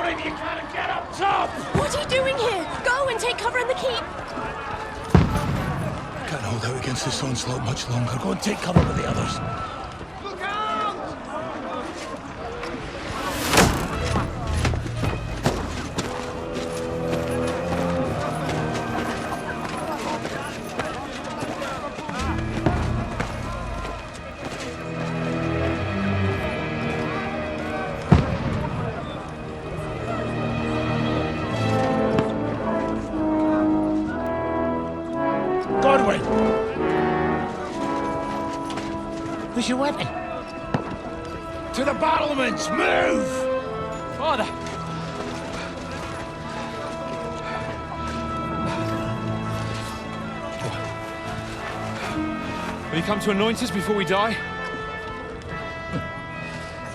One of you gotta get up top! What are you doing here? Go and take cover in the keep! Can't hold out against this onslaught much longer. Go and take cover with the others. Look out! Where's your weapon? To the battlements! Move! Father! Will you come to anoint us before we die?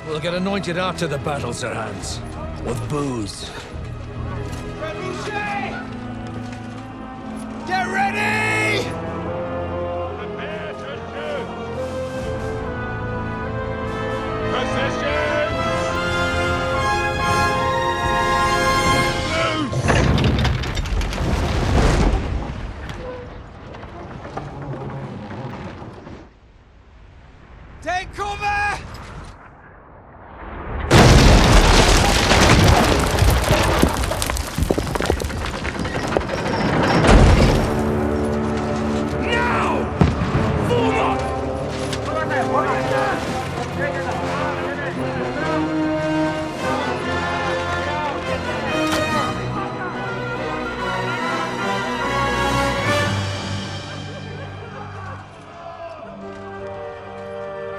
We'll get anointed after the battles are hands. With booze. Get ready! Take cover!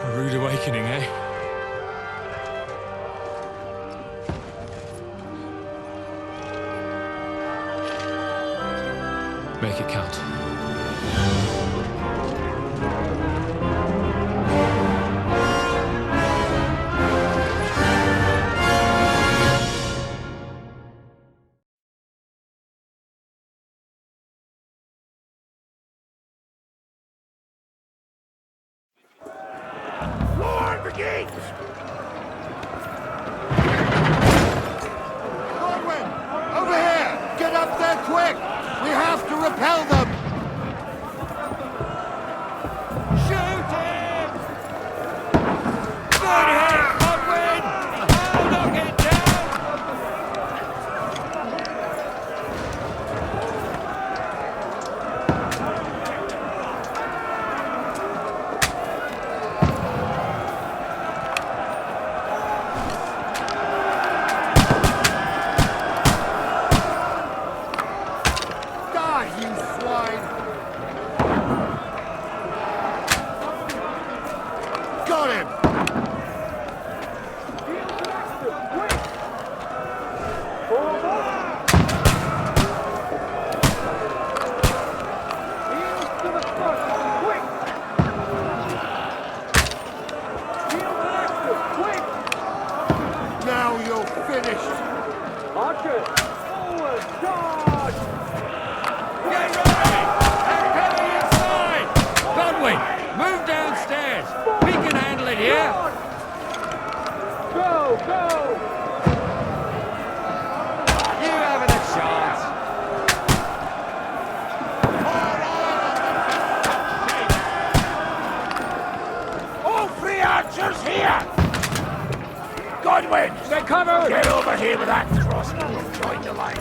A rude awakening, eh? Make it count. Lord Brigade! Godwin! Over here! Get up there quick! We have to repel them! Shoot him! Good hit, Godwin! Oh, knock it down! Die, you swine! Got him! Now you're finished! Get ready! Everybody inside! Godwin, move downstairs! We can handle it here! You haven't a chance! All three archers here! Godwin! Stay covered! Get over here with that crossbow and join the line.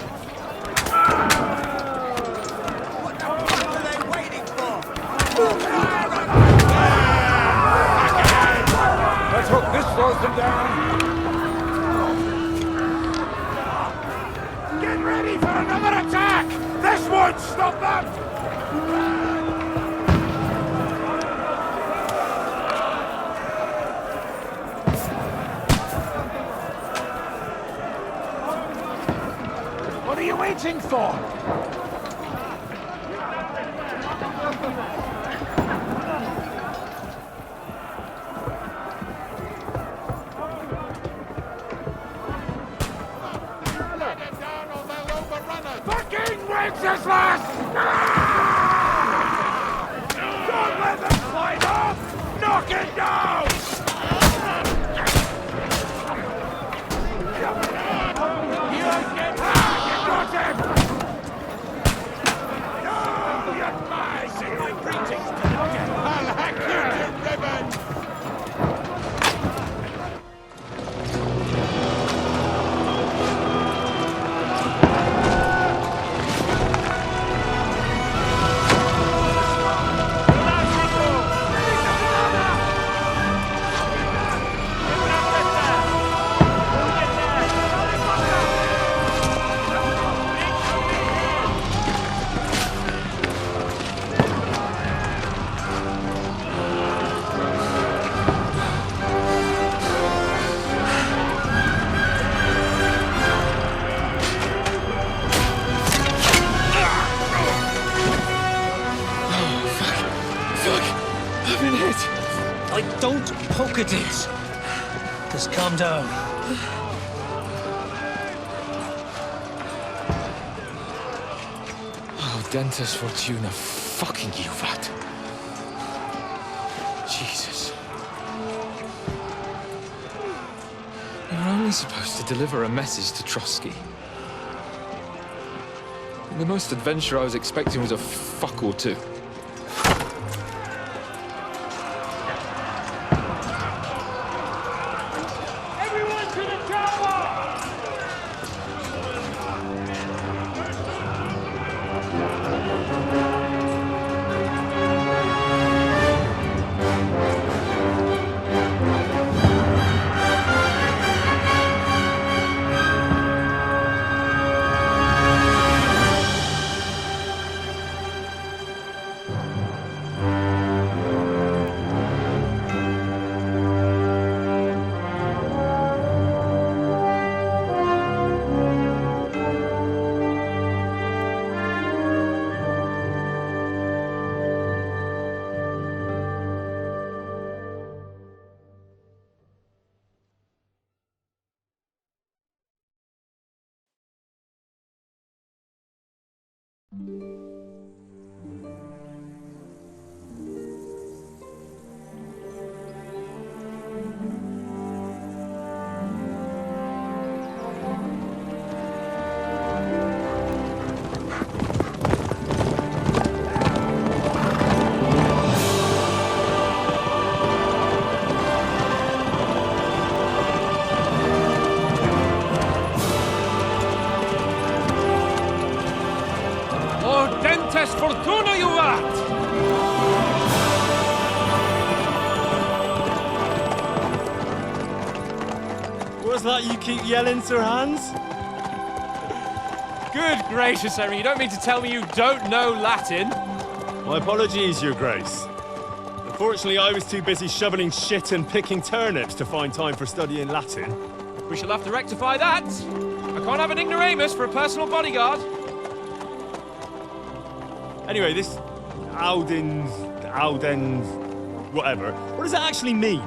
What the fuck are they waiting for? Let's hope this slows them down! Get ready for another attack! This won't stop them! What are you waiting for? Fucking Wenceslas! Don't let them slide off! Knock it down! Look at this. Just calm down. Oh, Dentes Fortuna, fucking you, Vat. Jesus. You're only supposed to deliver a message to Trotsky. The most adventure I was expecting was a fuck or two. Everyone to the chopper! Dentes Fortuna, you vat! What's that you keep yelling, Sir Hans? Good gracious, Henry, you don't mean to tell me you don't know Latin? My apologies, Your Grace. Unfortunately, I was too busy shoveling shit and picking turnips to find time for studying Latin. We shall have to rectify that. I can't have an ignoramus for a personal bodyguard. Anyway, this Audens, whatever. What does that actually mean?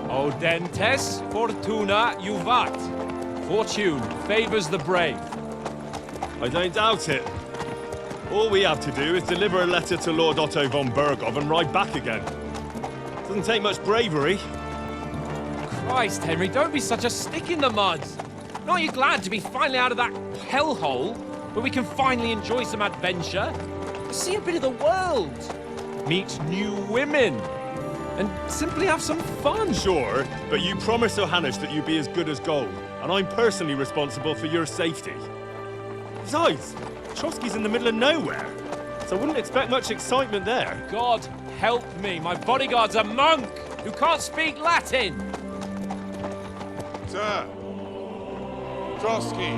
O Dentes Fortuna Juvat. Fortune favors the brave. I don't doubt it. All we have to do is deliver a letter to Lord Otto von Bergov and ride back again. Doesn't take much bravery. Christ, Henry, don't be such a stick in the mud. Aren't you glad to be finally out of that hellhole where we can finally enjoy some adventure? See a bit of the world, meet new women, and simply have some fun. Sure, but you promised Johannes that you'd be as good as gold, and I'm personally responsible for your safety. Besides, Trotsky's in the middle of nowhere, so I wouldn't expect much excitement there. God help me, my bodyguard's a monk who can't speak Latin. Sir! Trotsky!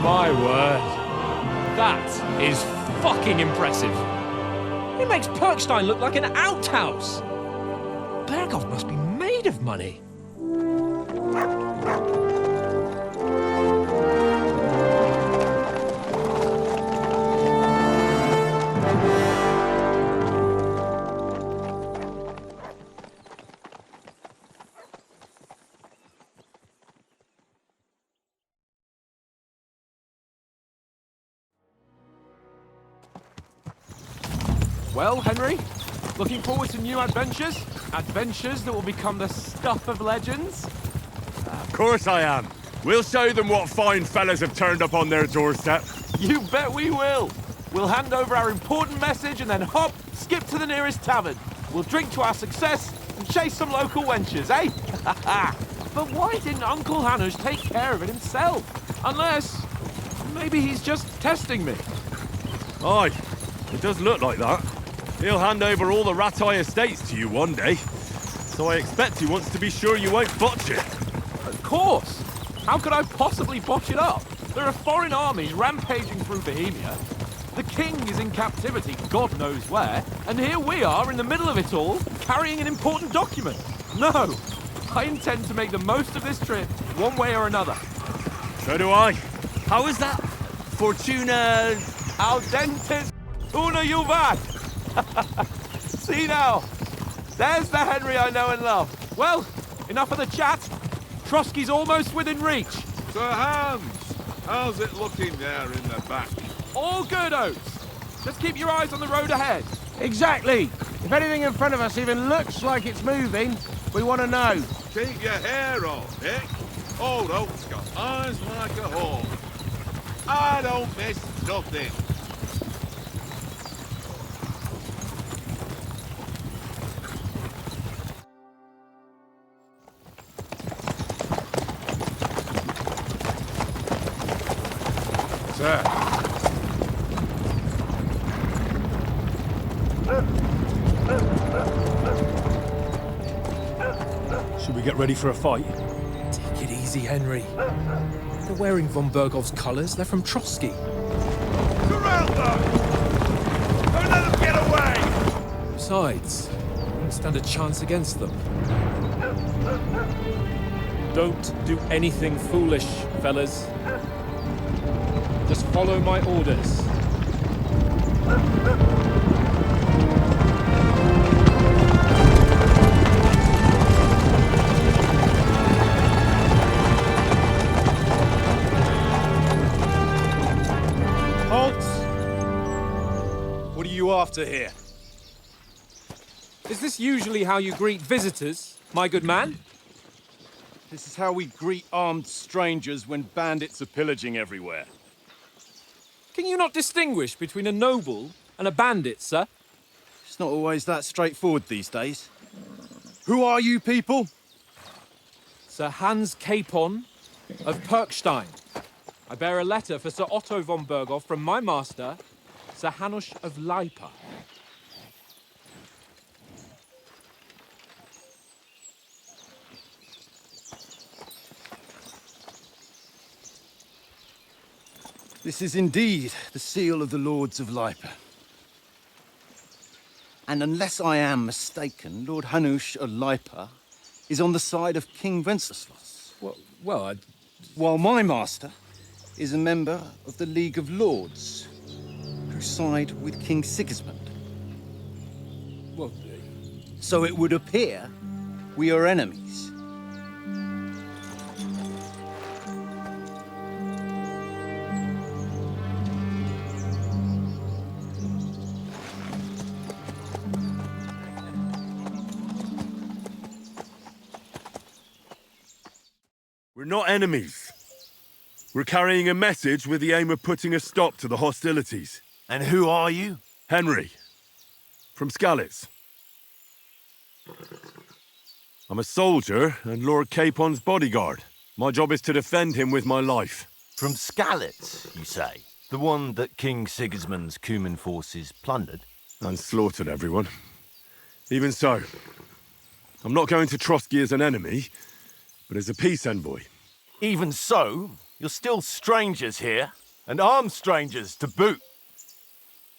My word. That is fucking impressive. It makes Perkstein look like an outhouse. Bergov must be made of money. Well, Henry, looking forward to new adventures? Adventures that will become the stuff of legends? Of course I am. We'll show them what fine fellas have turned up on their doorstep. You bet we will. We'll hand over our important message and then hop, skip to the nearest tavern. We'll drink to our success and chase some local wenches, eh? But why didn't Uncle Hanush take care of it himself? Unless, maybe he's just testing me. Aye, it does look like that. He'll hand over all the Ratai estates to you one day. So I expect he wants to be sure you won't botch it. Of course. How could I possibly botch it up? There are foreign armies rampaging through Bohemia. The king is in captivity, God knows where, and here we are in the middle of it all, carrying an important document. No, I intend to make the most of this trip, one way or another. So do I. How is that? Fortuna... Al dentes una juvat. See now, there's the Henry I know and love. Well, enough of the chat. Trotsky's almost within reach. Sir Hans, how's it looking there in the back? All good, Oats. Just keep your eyes on the road ahead. Exactly. If anything in front of us even looks like it's moving, we want to know. Keep your hair on, Dick. Old Oat's got eyes like a hawk. I don't miss nothing. Sir. Should we get ready for a fight? Take it easy, Henry. They're wearing von Bergov's colours. They're from Trotsky. Surround them! Don't let them get away! Besides, we won't stand a chance against them. Don't do anything foolish, fellas. Just follow my orders. What are you after here? Is this usually how you greet visitors, my good man? This is how we greet armed strangers when bandits are pillaging everywhere. Can you not distinguish between a noble and a bandit, sir? It's not always that straightforward these days. Who are you people? Sir Hans Capon of Perkstein. I bear a letter for Sir Otto von Berghoff from my master, Sir Hanush of Lipa. This is indeed the seal of the Lords of Lipa. And unless I am mistaken, Lord Hanush of Lipa is on the side of King Wenceslas. Well, While my master is a member of the League of Lords, who side with King Sigismund. well, So it would appear we are enemies. We're not enemies. We're carrying a message with the aim of putting a stop to the hostilities. And who are you? Henry, from Skalitz. I'm a soldier and Lord Capon's bodyguard. My job is to defend him with my life. From Skalitz, you say? The one that King Sigismund's Cuman forces plundered? And slaughtered everyone. Even so, I'm not going to Trotsky as an enemy, but as a peace envoy. Even so, you're still strangers here, and armed strangers to boot.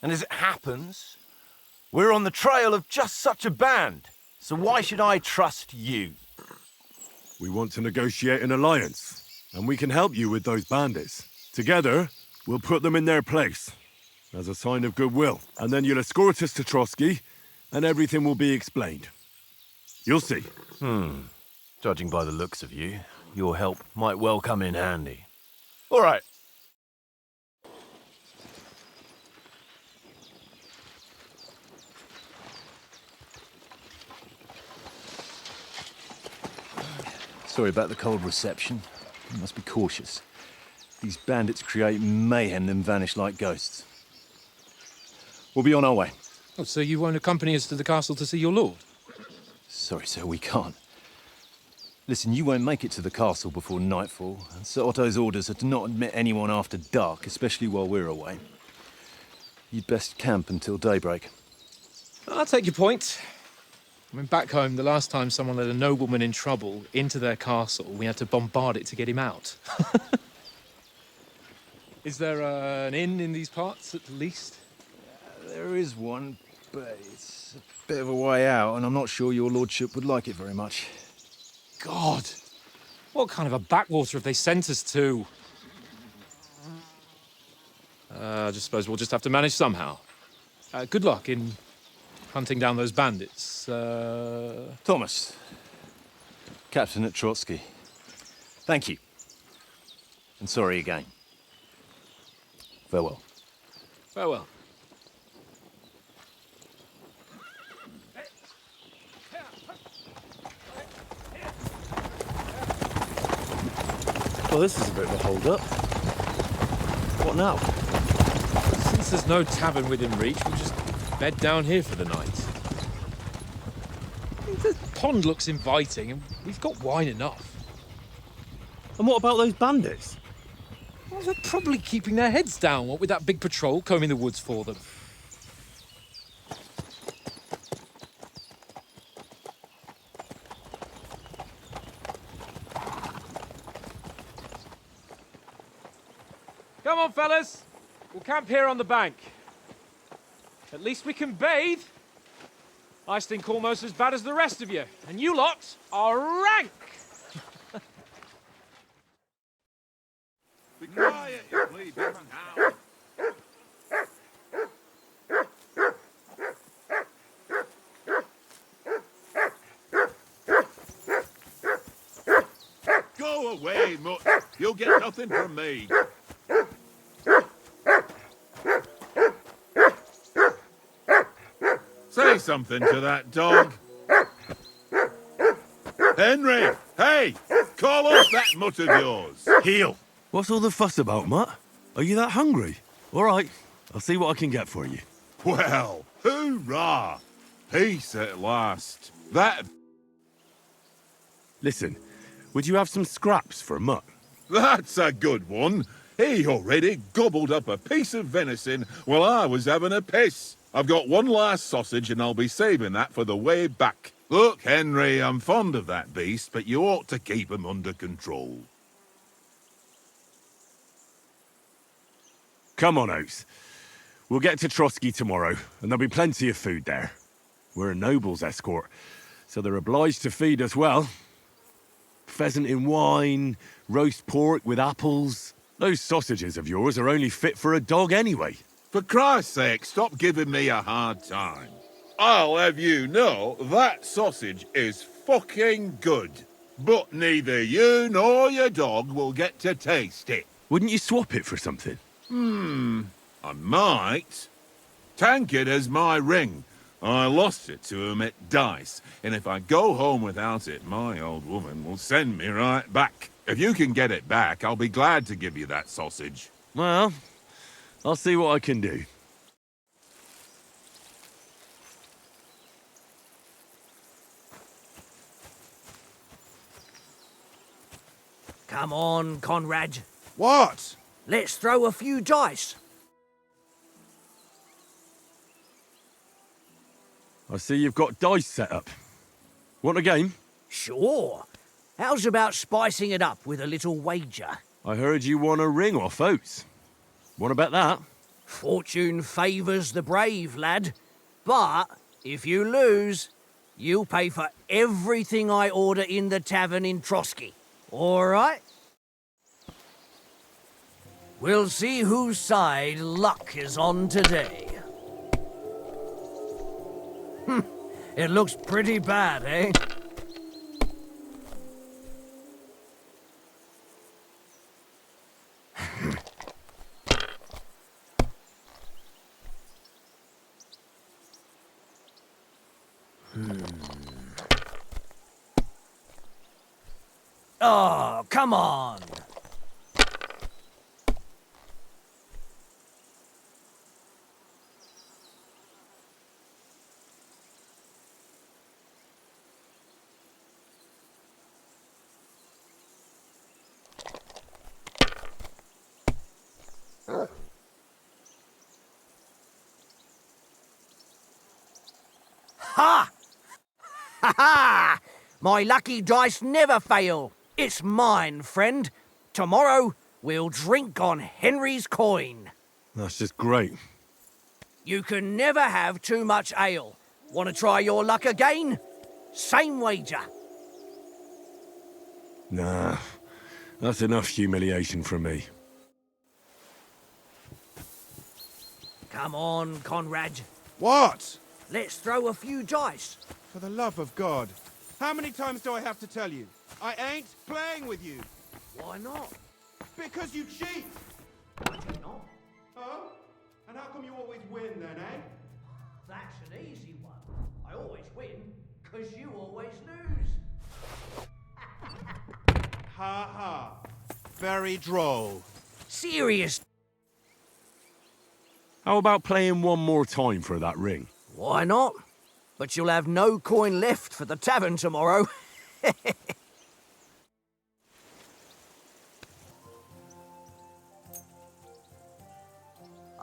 And as it happens, we're on the trail of just such a band. So why should I trust you? We want to negotiate an alliance, and we can help you with those bandits. Together, we'll put them in their place, as a sign of goodwill. And then you'll escort us to Trotsky, and everything will be explained. You'll see. Judging by the looks of you, your help might well come in handy. All right. Sorry about the cold reception. You must be cautious. These bandits create mayhem, then vanish like ghosts. We'll be on our way. oh, so you won't accompany us to the castle to see your lord? Sorry, sir, we can't. Listen, you won't make it to the castle before nightfall, and Sir Otto's orders are to not admit anyone after dark, especially while we're away. You'd best camp until daybreak. I'll take your point. I mean, back home, the last time someone let a nobleman in trouble into their castle, we had to bombard it to get him out. Is there an inn in these parts, at least? There is one, but it's a bit of a way out, and I'm not sure your lordship would like it very much. God! What kind of a backwater have they sent us to? I just suppose we'll just have to manage somehow. Good luck in hunting down those bandits. Thomas, Captain at Trotsky. Thank you. And sorry again. Farewell. Farewell. Well, this is a bit of a hold-up. What now? Since there's no tavern within reach, we'll just bed down here for the night. The pond looks inviting, and we've got wine enough. And what about those bandits? Well, they're probably keeping their heads down, what with that big patrol combing the woods for them. Come on, fellas. We'll camp here on the bank. At least we can bathe. I stink almost as bad as the rest of you, and you lot are rank. Be quiet, you please, now. Go away, Mutt. You'll get nothing from me. Say something to that dog. Henry! Hey! Call off that mutt of yours! Heel! What's all the fuss about, Mutt? Are you that hungry? All right, I'll see what I can get for you. Well, hoorah! Peace at last. That... Listen, would you have some scraps for Mutt? That's a good one. He already gobbled up a piece of venison while I was having a piss. I've got one last sausage and I'll be saving that for the way back. Look, Henry, I'm fond of that beast, but you ought to keep him under control. Come on, Oats. We'll get to Trotsky tomorrow, and there'll be plenty of food there. We're a noble's escort, so they're obliged to feed us well. Pheasant in wine, roast pork with apples. Those sausages of yours are only fit for a dog anyway. For Christ's sake, stop giving me a hard time. I'll have you know that sausage is fucking good. But neither you nor your dog will get to taste it. Wouldn't you swap it for something? I might. Tankard has my ring. I lost it to him at dice, and if I go home without it, my old woman will send me right back. If you can get it back, I'll be glad to give you that sausage. Well, I'll see what I can do. Come on, Conrad. What? Let's throw a few dice. I see you've got dice set up. Want a game? Sure. How's about spicing it up with a little wager? I heard you won a ring off Oats. Want to bet that? Fortune favours the brave, lad. But if you lose, you'll pay for everything I order in the tavern in Trotsky. All right? We'll see whose side luck is on today. It looks pretty bad, eh? Oh, come on! Ha! Ha ha! My lucky dice never fail. It's mine, friend. Tomorrow, We'll drink on Henry's coin. That's just great. You can never have too much ale. Want to try your luck again? Same wager. Nah, that's enough humiliation from me. Come on, Conrad. What? Let's throw a few dice. For the love of God. How many times do I have to tell you? I ain't playing with you. Why not? Because you cheat. I do not. Oh? And how come you always win then, eh? That's an easy one. I always win, because you always lose. Ha ha. Very droll. Serious. How about playing one more time for that ring? Why not? But you'll have no coin left for the tavern tomorrow.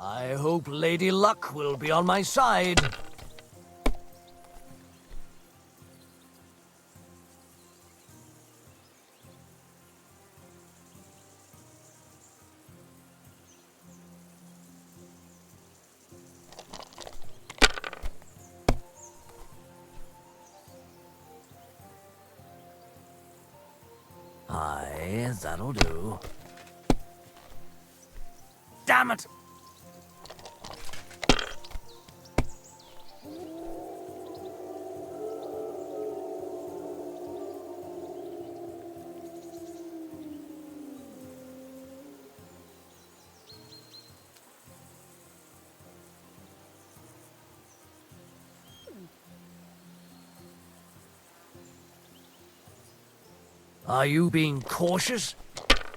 I hope Lady Luck will be on my side. Aye, that'll do. Damn it! Are you being cautious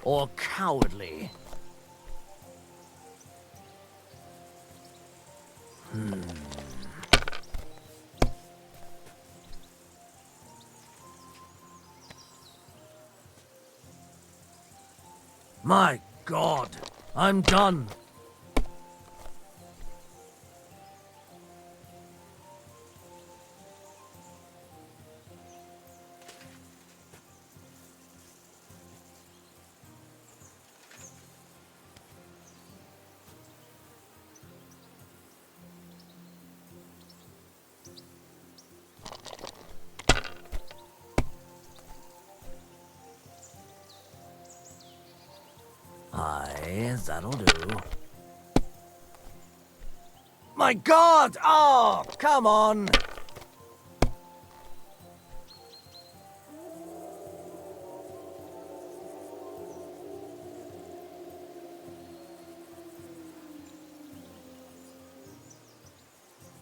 or cowardly? My God, I'm done. Aye, that'll do. My God! Oh, come on!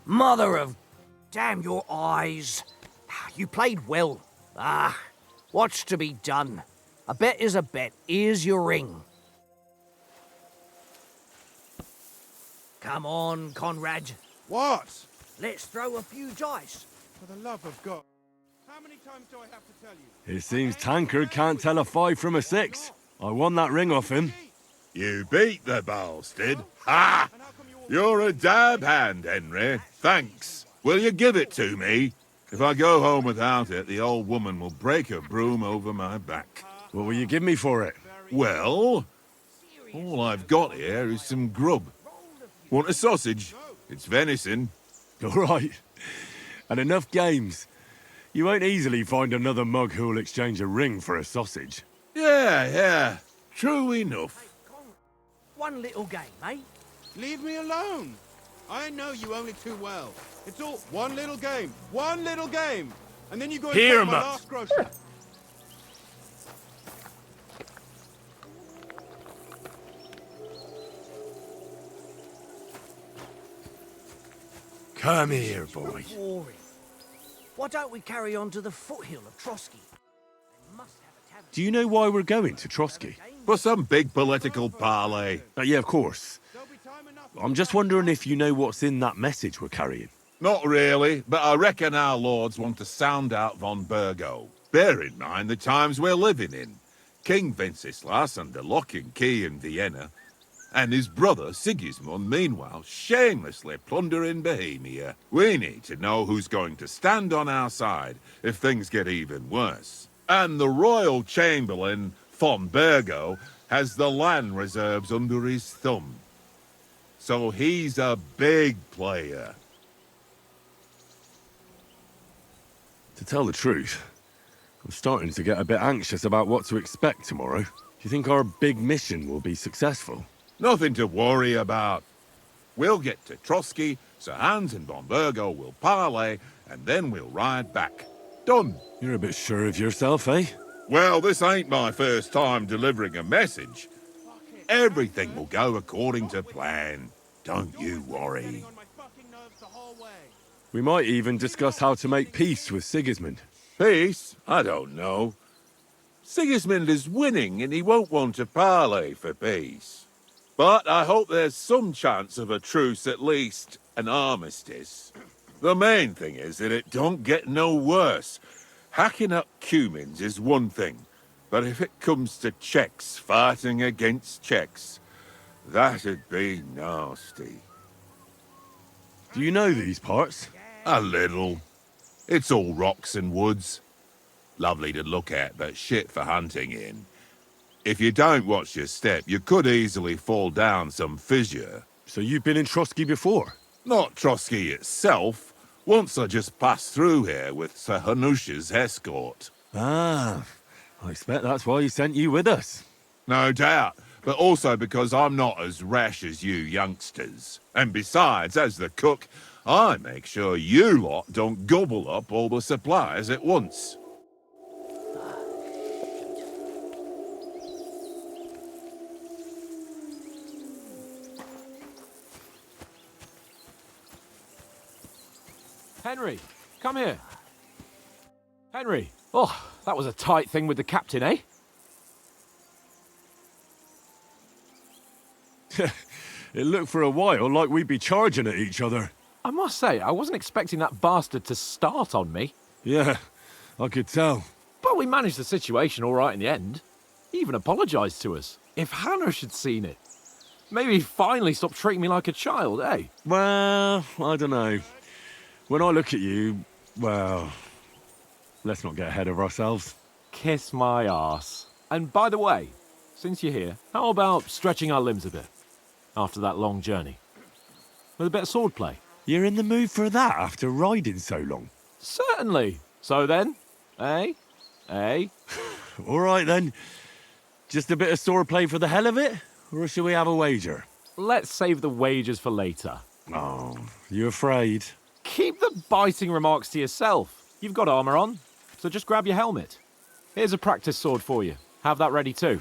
Mother of... Damn your eyes. You played well. What's to be done? A bet is a bet. Here's your ring. Come on, Conrad. What? Let's throw a few dice. For the love of God. How many times do I have to tell you? It seems Tankard can't tell a 5 from a 6. I won that ring off him. You beat the bastard. Ha! You're a dab hand, Henry. Thanks. Will you give it to me? If I go home without it, the old woman will break her broom over my back. What will you give me for it? Well, all I've got here is some grub. Want a sausage? It's venison. All right. And enough games. You won't easily find another mug who'll exchange a ring for a sausage. Yeah. True enough. One little game, eh? Leave me alone. I know you only too well. It's all one little game. One little game. And then you go and Here, take my Mutt. last grocery. Come here, boy. Boring. Why don't we carry on to the foothill of Troskowitz? They must have a tavern. Do you know why we're going to Troskowitz? For some big political parley. Yeah, of course. I'm just wondering if you know what's in that message we're carrying. Not really, but I reckon our lords want to sound out von Burgo. Bear in mind the times we're living in. King Wenceslas under lock and key in Vienna, and his brother Sigismund, meanwhile, shamelessly plundering Bohemia. We need to know who's going to stand on our side if things get even worse. And the royal chamberlain von Burgo has the land reserves under his thumb. So he's a big player. To tell the truth, I'm starting to get a bit anxious about what to expect tomorrow. Do you think our big mission will be successful? Nothing to worry about. We'll get to Trotsky, Sir Hans and von Burgo will parley, and then we'll ride back. Done. You're a bit sure of yourself, eh? Well, this ain't my first time delivering a message. Everything will go according to plan. Don't you worry. We might even discuss how to make peace with Sigismund. Peace? I don't know. Sigismund is winning and he won't want to parley for peace. But I hope there's some chance of a truce, at least an armistice. The main thing is that it don't get no worse. Hacking up Cumins is one thing, but if it comes to Czechs fighting against Czechs, that'd be nasty. Do you know these parts? A little. It's all rocks and woods. Lovely to look at, but shit for hunting in. If you don't watch your step, you could easily fall down some fissure. So you've been in Trotsky before? Not Trotsky itself. Once I just passed through here with Sir Hanush's escort. Ah, I expect that's why he sent you with us. No doubt, but also because I'm not as rash as you youngsters. And besides, as the cook, I make sure you lot don't gobble up all the supplies at once. Henry, come here. Henry. Oh, that was a tight thing with the captain, eh? It looked for a while like we'd be charging at each other. I must say, I wasn't expecting that bastard to start on me. Yeah, I could tell. But we managed the situation all right in the end. He even apologised to us. If Hanush had seen it, maybe he'd finally stop treating me like a child, eh? Well, I don't know. When I look at you, well, let's not get ahead of ourselves. Kiss my arse. And by the way, since you're here, how about stretching our limbs a bit after that long journey? With a bit of swordplay. You're in the mood for that after riding so long? Certainly. So then, eh? Eh? All right then. Just a bit of swordplay for the hell of it? Or shall we have a wager? Let's save the wagers for later. Oh, you afraid? Keep the biting remarks to yourself. You've got armour on, so just grab your helmet. Here's a practice sword for you. Have that ready too.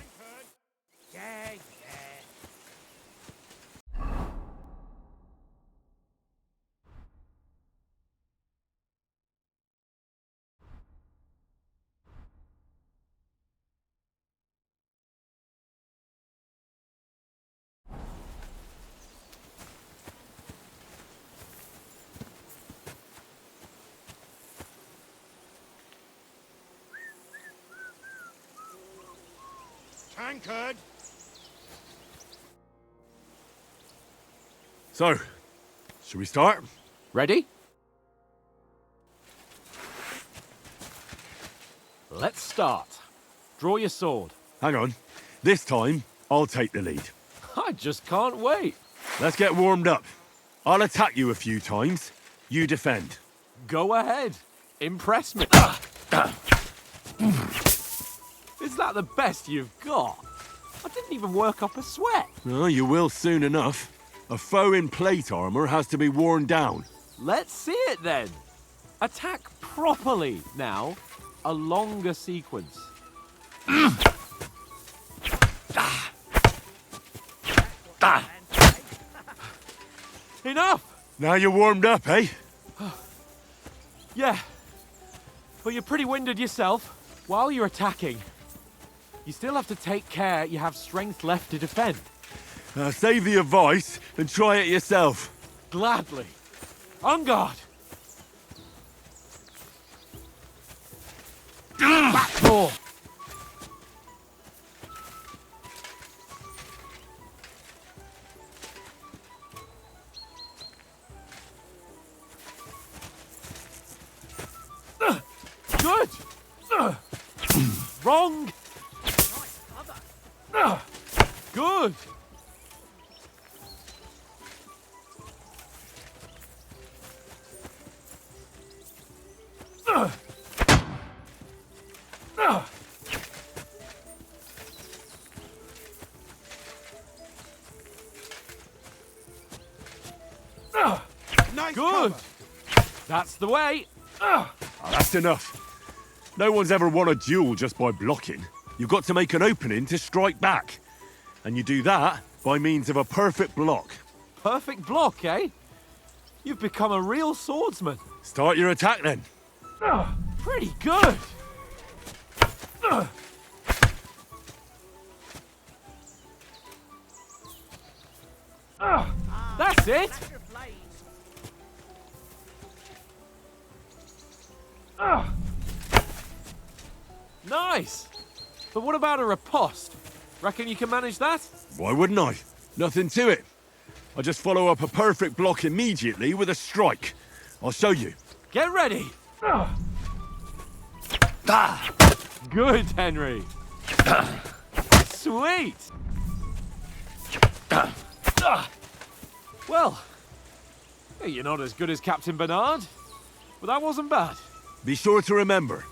Tankard! So, should we start? Ready? Let's start. Draw your sword. Hang on. This time, I'll take the lead. I just can't wait. Let's get warmed up. I'll attack you a few times. You defend. Go ahead. Impress me. Is that the best you've got? I didn't even work up a sweat. Oh, you will soon enough. A foe in plate armor has to be worn down. Let's see it then. Attack properly now. A longer sequence. Enough! Now you're warmed up, eh? Yeah. But you're pretty winded yourself. While you're attacking, you still have to take care you have strength left to defend. Save the advice and try it yourself. Gladly. On guard. Back door. Good. Wrong. Good. Nice Good. cover. That's the way. Oh, that's enough. No one's ever won a duel just by blocking. You've got to make an opening to strike back. And you do that by means of a perfect block. Perfect block, eh? You've become a real swordsman. Start your attack then. Pretty good. That's it. Nice. But what about a riposte? Reckon you can manage that? Why wouldn't I? Nothing to it. I just follow up a perfect block immediately with a strike. I'll show you. Get ready. Good, Henry. Sweet. Well, you're not as good as Captain Bernard, but that wasn't bad. Be sure to remember,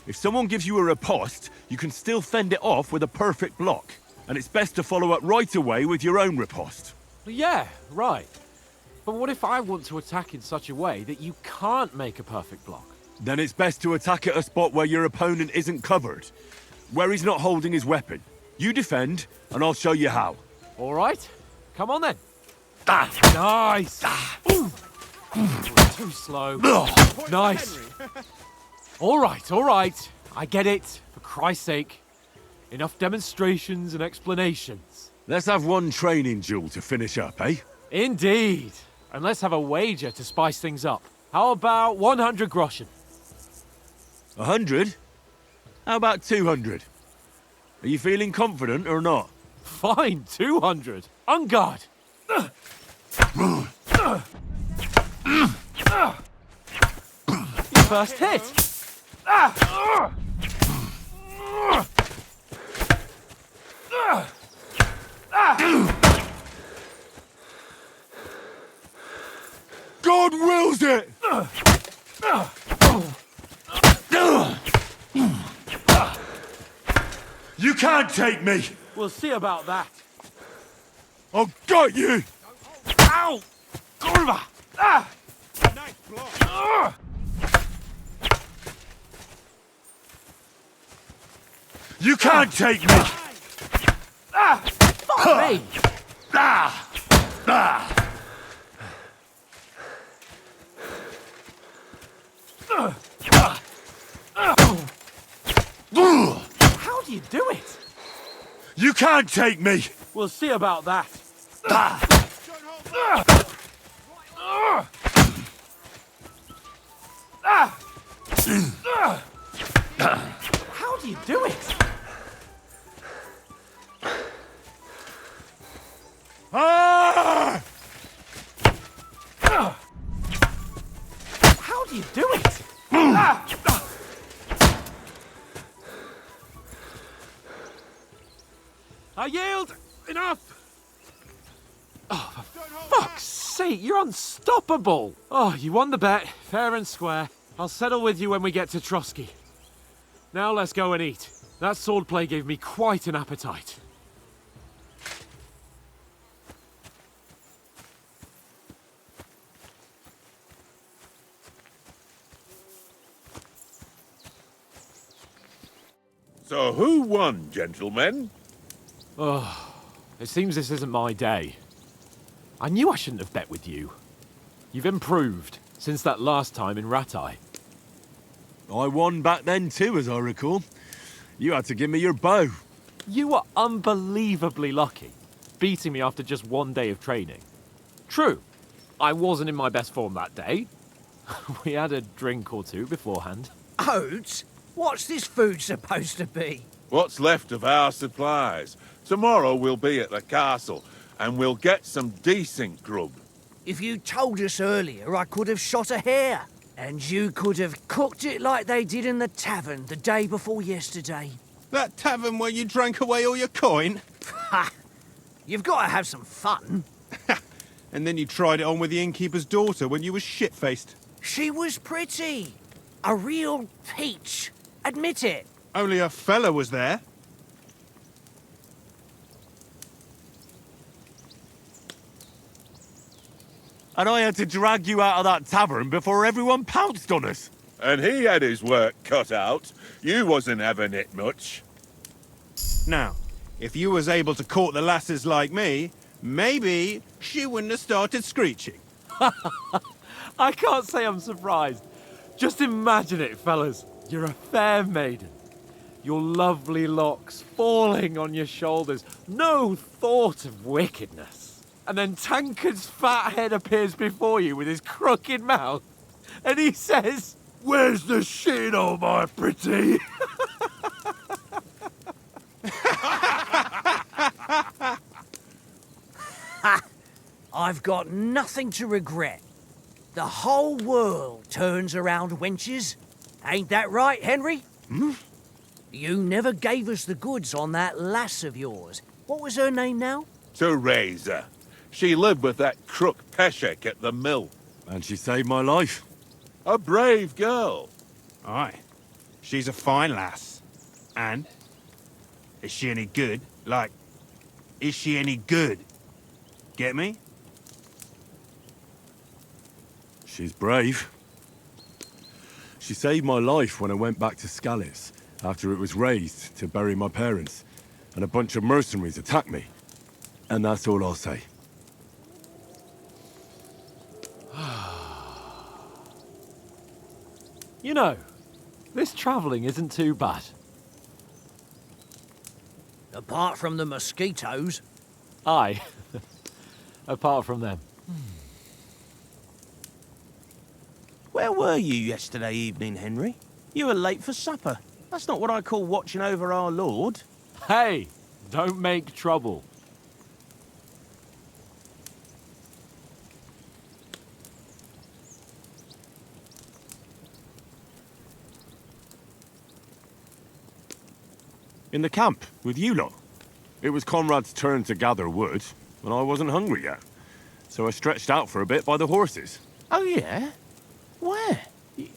if someone gives you a riposte, you can still fend it off with a perfect block. And it's best to follow up right away with your own riposte. Yeah, right. But what if I want to attack in such a way that you can't make a perfect block? Then it's best to attack at a spot where your opponent isn't covered, where he's not holding his weapon. You defend, and I'll show you how. All right, come on then. Nice. Ooh. Too slow. Nice. All right. I get it. For Christ's sake. Enough demonstrations and explanations. Let's have one training duel to finish up, eh? Indeed. And let's have a wager to spice things up. How about 100 groschen? 100? How about 200? Are you feeling confident or not? Fine, 200. On guard. Your first hit. God wills it! You can't take me! We'll see about that. I've got you! Ow! Kurva! Nice block. You can't take me! Fuck me! How do you do it? You can't take me! We'll see about that. How do you do it? Ah! How do you do it? I yield! Enough! Oh, for fuck's sake, you're unstoppable! Oh, you won the bet, fair and square. I'll settle with you when we get to Troskowitz. Now let's go and eat. That swordplay gave me quite an appetite. So who won, gentlemen? Oh, it seems this isn't my day. I knew I shouldn't have bet with you. You've improved since that last time in Ratai. I won back then too, as I recall. You had to give me your bow. You were unbelievably lucky, beating me after just one day of training. True, I wasn't in my best form that day. We had a drink or two beforehand. Oats? What's this food supposed to be? What's left of our supplies. Tomorrow we'll be at the castle, and we'll get some decent grub. If you told us earlier, I could have shot a hare. And you could have cooked it like they did in the tavern the day before yesterday. That tavern where you drank away all your coin? Ha! You've got to have some fun. And then you tried it on with the innkeeper's daughter when you were shit-faced. She was pretty. A real peach. Admit it. Only a fella was there. And I had to drag you out of that tavern before everyone pounced on us. And he had his work cut out. You wasn't having it much. Now, if you was able to court the lasses like me, maybe she wouldn't have started screeching. I can't say I'm surprised. Just imagine it, fellas. You're a fair maiden. Your lovely locks falling on your shoulders. No thought of wickedness. And then Tankard's fat head appears before you with his crooked mouth. And he says, "Where's the shit, oh my pretty?" I've got nothing to regret. The whole world turns around wenches. Ain't that right, Henry? Hmm? You never gave us the goods on that lass of yours. What was her name now? Teresa. She lived with that crook Peshek at the mill. And she saved my life. A brave girl. Aye. She's a fine lass. And? Is she any good? Like, is she any good? Get me? She's brave. She saved my life when I went back to Scallis after it was raised to bury my parents, and a bunch of mercenaries attacked me. And that's all I'll say. You know, this travelling isn't too bad. Apart from the mosquitoes. Aye. Apart from them. Where were you yesterday evening, Henry? You were late for supper. That's not what I call watching over our lord. Hey, don't make trouble. In the camp, with you lot. It was Conrad's turn to gather wood, and I wasn't hungry yet. So I stretched out for a bit by the horses. Oh, yeah? Where?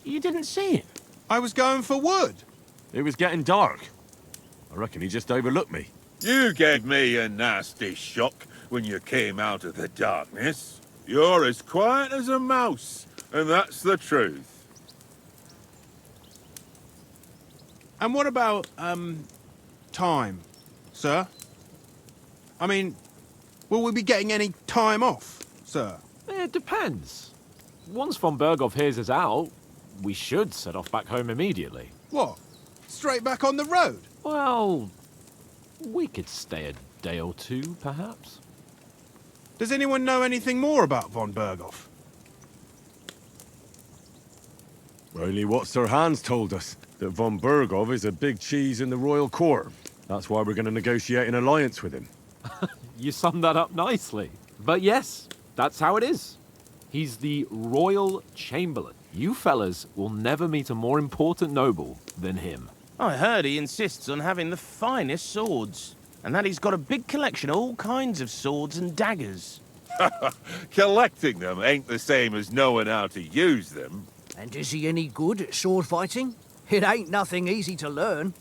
You didn't see him? I was going for wood. It was getting dark. I reckon he just overlooked me. You gave me a nasty shock when you came out of the darkness. You're as quiet as a mouse, and that's the truth. And what about, time, sir? I mean, will we be getting any time off, sir? It depends. Once von Berghoff hears us out, we should set off back home immediately. What? Straight back on the road? Well, we could stay a day or two, perhaps. Does anyone know anything more about von Berghoff? Only what Sir Hans told us, that von Berghoff is a big cheese in the royal court. That's why we're going to negotiate an alliance with him. You summed that up nicely. But yes, that's how it is. He's the royal chamberlain. You fellas will never meet a more important noble than him. I heard he insists on having the finest swords, and that he's got a big collection of all kinds of swords and daggers. Collecting them ain't the same as knowing how to use them. And is he any good at sword fighting? It ain't nothing easy to learn.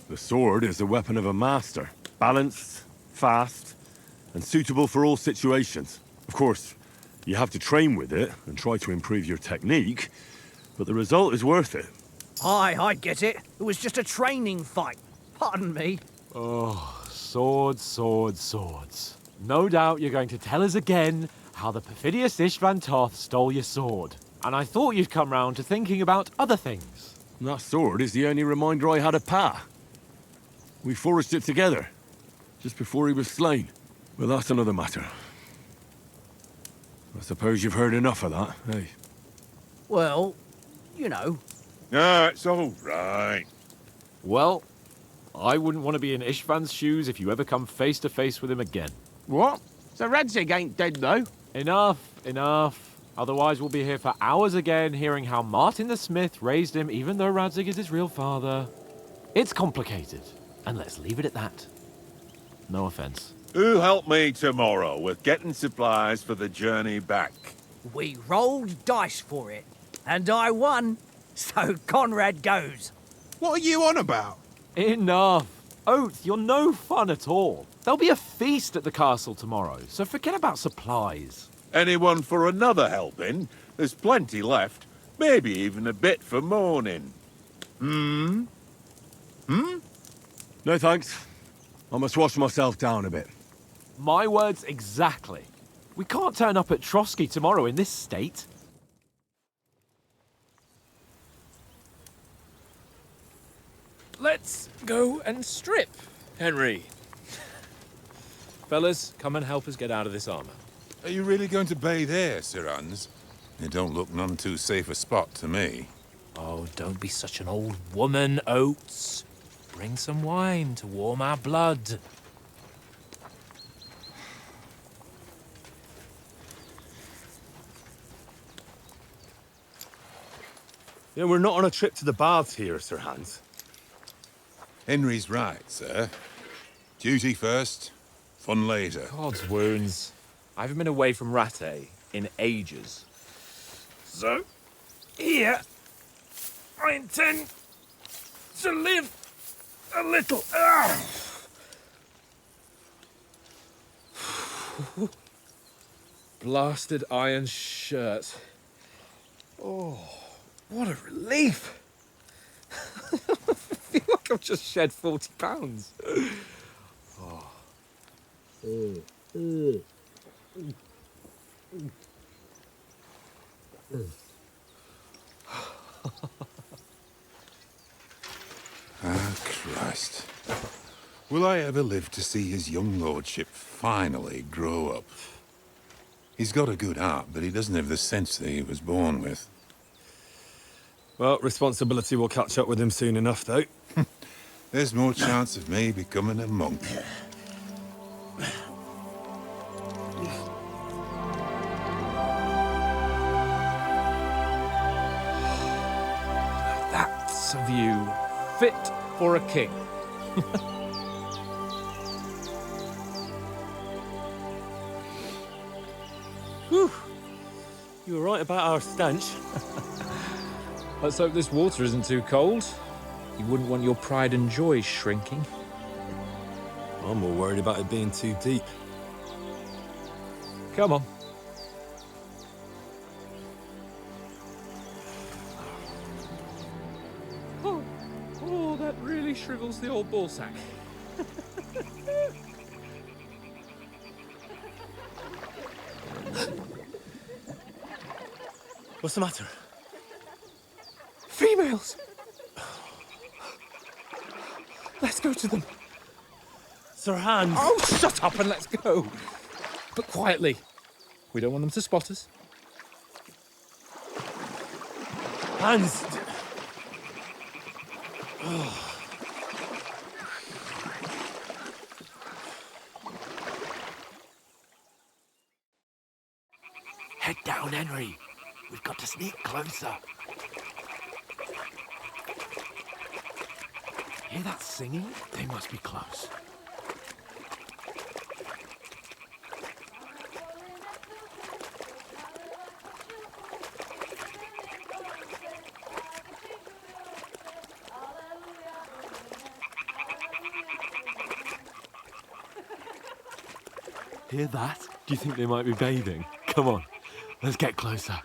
The sword is the weapon of a master. Balanced, fast, and suitable for all situations. Of course, you have to train with it and try to improve your technique, but the result is worth it. Aye, I get it. It was just a training fight. Pardon me. Oh, swords, swords, swords. No doubt you're going to tell us again how the perfidious Istvan Toth stole your sword. And I thought you'd come round to thinking about other things. And that sword is the only reminder I had of Pa. We forged it together, just before he was slain. But that's another matter. I suppose you've heard enough of that, eh? Well, you know. No, it's all right. Well, I wouldn't want to be in Istvan's shoes if you ever come face to face with him again. What? So Radzig ain't dead, though? Enough, enough. Otherwise we'll be here for hours again, hearing how Martin the Smith raised him, even though Radzig is his real father. It's complicated, and let's leave it at that. No offense. Who help me tomorrow with getting supplies for the journey back? We rolled dice for it, and I won, so Conrad goes. What are you on about? Enough. Oats, you're no fun at all. There'll be a feast at the castle tomorrow, so forget about supplies. Anyone for another helping? There's plenty left. Maybe even a bit for morning. No thanks. I must wash myself down a bit. My words exactly. We can't turn up at Troskowitz tomorrow in this state. Let's go and strip, Henry. Fellas, come and help us get out of this armor. Are you really going to bathe here, Sir Hans? It don't look none too safe a spot to me. Oh, don't be such an old woman, Oats. Bring some wine to warm our blood. Yeah, we're not on a trip to the baths here, Sir Hans. Henry's right, sir. Duty first, fun later. God's wounds. I haven't been away from Rattay in ages. So, here, I intend to live a little. Blasted iron shirt. Oh, what a relief. I feel like I've just shed 40 pounds. Ah, Christ. Will I ever live to see his young lordship finally grow up? He's got a good heart, but he doesn't have the sense that he was born with. Well, responsibility will catch up with him soon enough, though. There's more chance of me becoming a monk. That's a view fit for a king. Whew. You were right about our stench. Let's hope this water isn't too cold. You wouldn't want your pride and joy shrinking. I'm more worried about it being too deep. Come on. Oh, that really shrivels the old ball sack. What's the matter? Females! Let's go to them. Sir Hans! Oh, shut up and let's go. But quietly. We don't want them to spot us. Hans! Head down, Henry. We've got to sneak closer. Hear that singing? They must be close. Hear that? Do you think they might be bathing? Come on, let's get closer.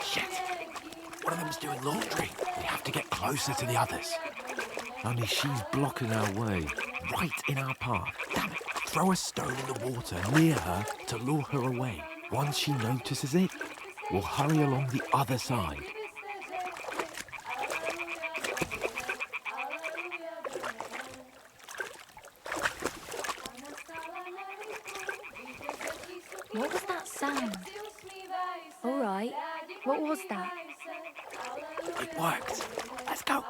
Shit! One of them's doing laundry. We have to get closer to the others. Only she's blocking our way, right in our path. Damn it! Throw a stone in the water near her to lure her away. Once she notices it, we'll hurry along the other side. What was that sound? All right. What was that? It worked. Let's go.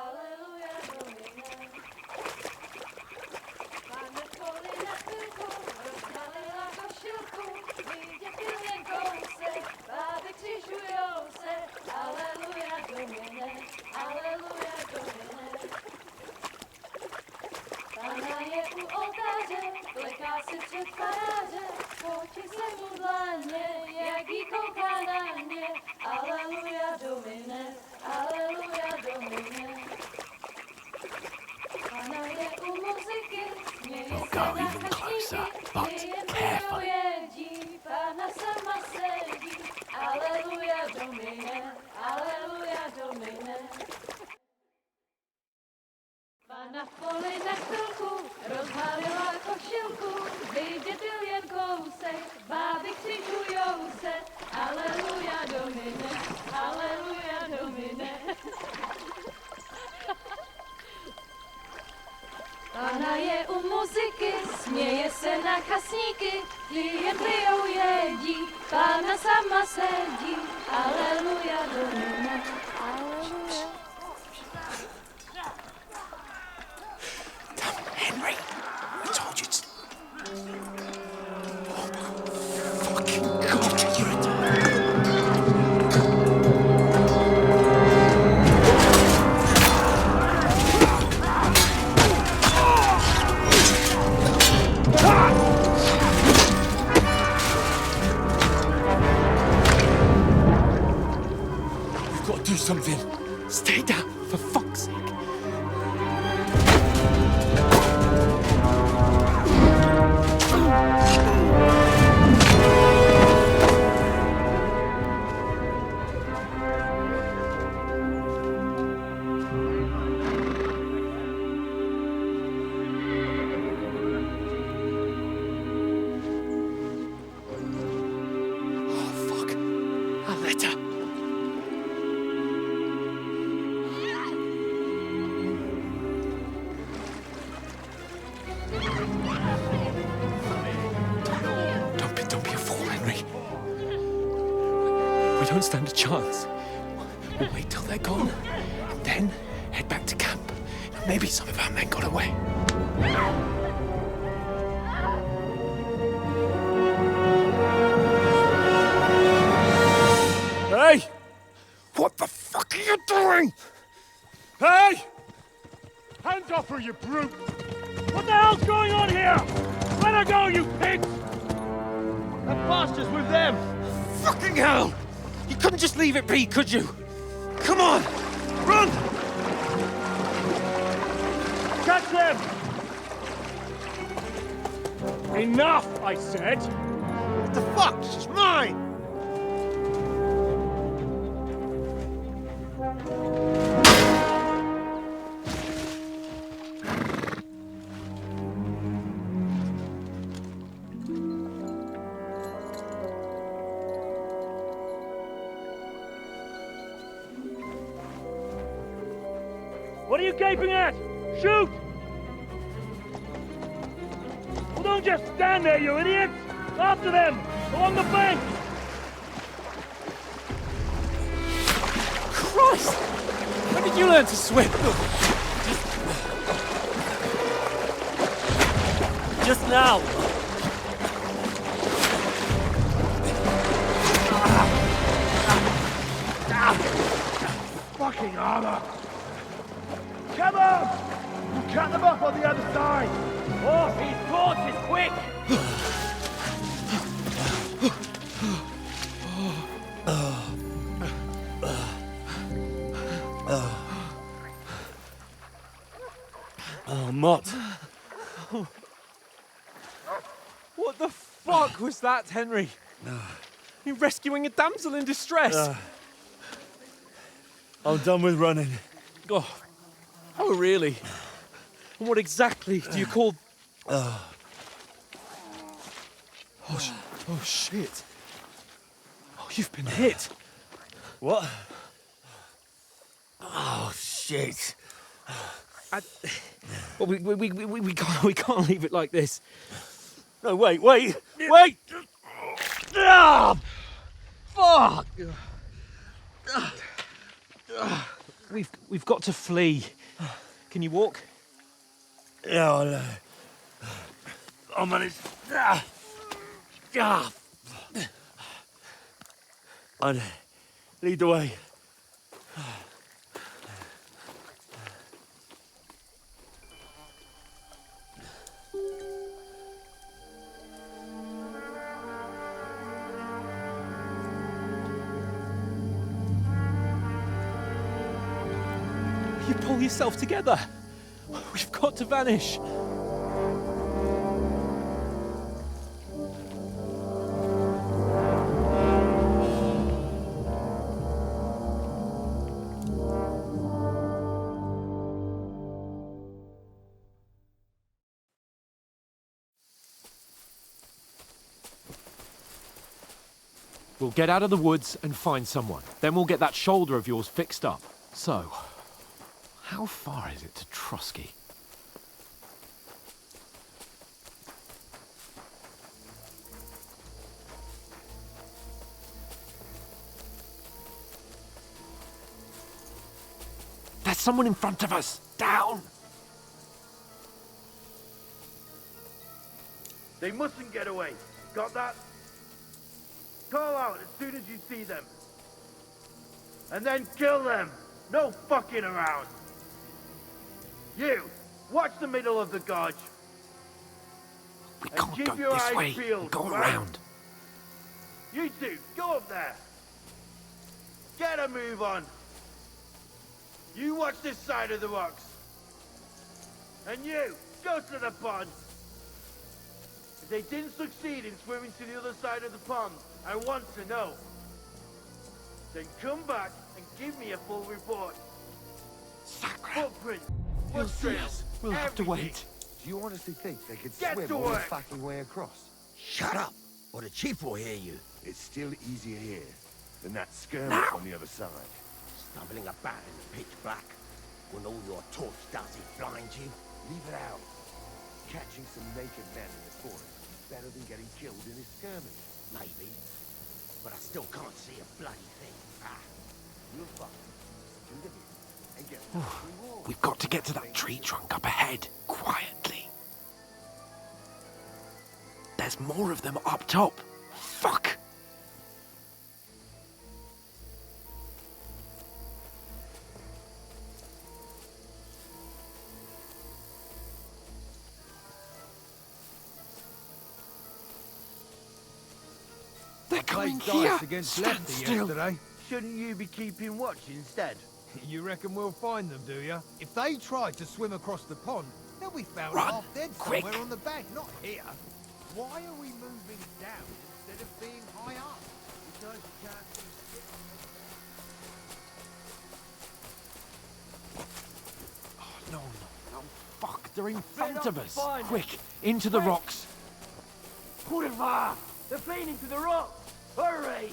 We'll go even closer, but carefully. Na poli na chvilku rozhalila košilku, vidět byl jen kousek, báby křižujou se, aleluja Domine, aleluja Domine. Pána je u muziky, směje se na kasníky, klient pijou jedí, Pána sama sedí, aleluja Domine, aleluja. Henry, I told you to... Oh my fucking God, you're a... We've got to do something. Stay down, for fuck's sake. We don't stand a chance. We'll wait till they're gone, and then head back to camp. Maybe some of our men got away. Hey! What the fuck are you doing? Hey! Hands off her, you brute! What the hell's going on here? Let her go, you pigs! That bastard's with them! Fucking hell! You couldn't just leave it be, could you? Come on! Run! Catch them! Enough, I said! What the fuck? She's mine! What are you gaping at? Shoot! Well, don't just stand there, you idiots! After them! Along the bank! Christ! When did you learn to swim? Just now! Fucking armor! Come on! We'll cut them off on the other side! Oh, these torches, quick! Oh, Mutt. What the fuck was that, Henry? You're rescuing a damsel in distress. I'm done with running. Oh, really? And what exactly do you call... Oh, shit. Oh, you've been hit. What? Oh, shit. Well, we can't leave it like this. No, wait! Ah! Fuck! We've got to flee. Can you walk? Yeah, I know. I'll manage. I'd lead the way. You pull yourself together. We've got to vanish. We'll get out of the woods and find someone. Then we'll get that shoulder of yours fixed up. So, how far is it to Troskowitz? There's someone in front of us! Down! They mustn't get away. Got that? Call out as soon as you see them. And then kill them. No fucking around. You, watch the middle of the gorge. We And can't keep go your this eyes way. peeled, Go right? around. You two, go up there. Get a move on. You watch this side of the rocks. And you, go to the pond. If they didn't succeed in swimming to the other side of the pond, I want to know. Then come back and give me a full report. Footprint, He'll see foottrails, us. We'll have to everything. wait. Do you honestly think they could Get swim to all the work. fucking way across? Shut up, or the chief will hear you. It's still easier here than that skirmish Now. on the other side. Stumbling about in the pitch black, when all your torch does is blind you. Leave it out. Catching some naked men in the forest is better than getting killed in a skirmish. Maybe, but I still can't see a bloody thing. We'll fight. Do the bit and get the reward. We've got to get to that tree trunk up ahead, quietly. There's more of them up top. Fuck! They're coming here! Stand still! Shouldn't you be keeping watch instead? You reckon we'll find them, do you? If they try to swim across the pond, they'll be found Run, half dead quick. somewhere on the bank, not here. Why are we moving down instead of being high up? Because you can't do shit. Oh, no. Fuck, they're in front up of us. behind us. Quick, into the rocks. Kurva! They're fleeing into the rocks! Hurry!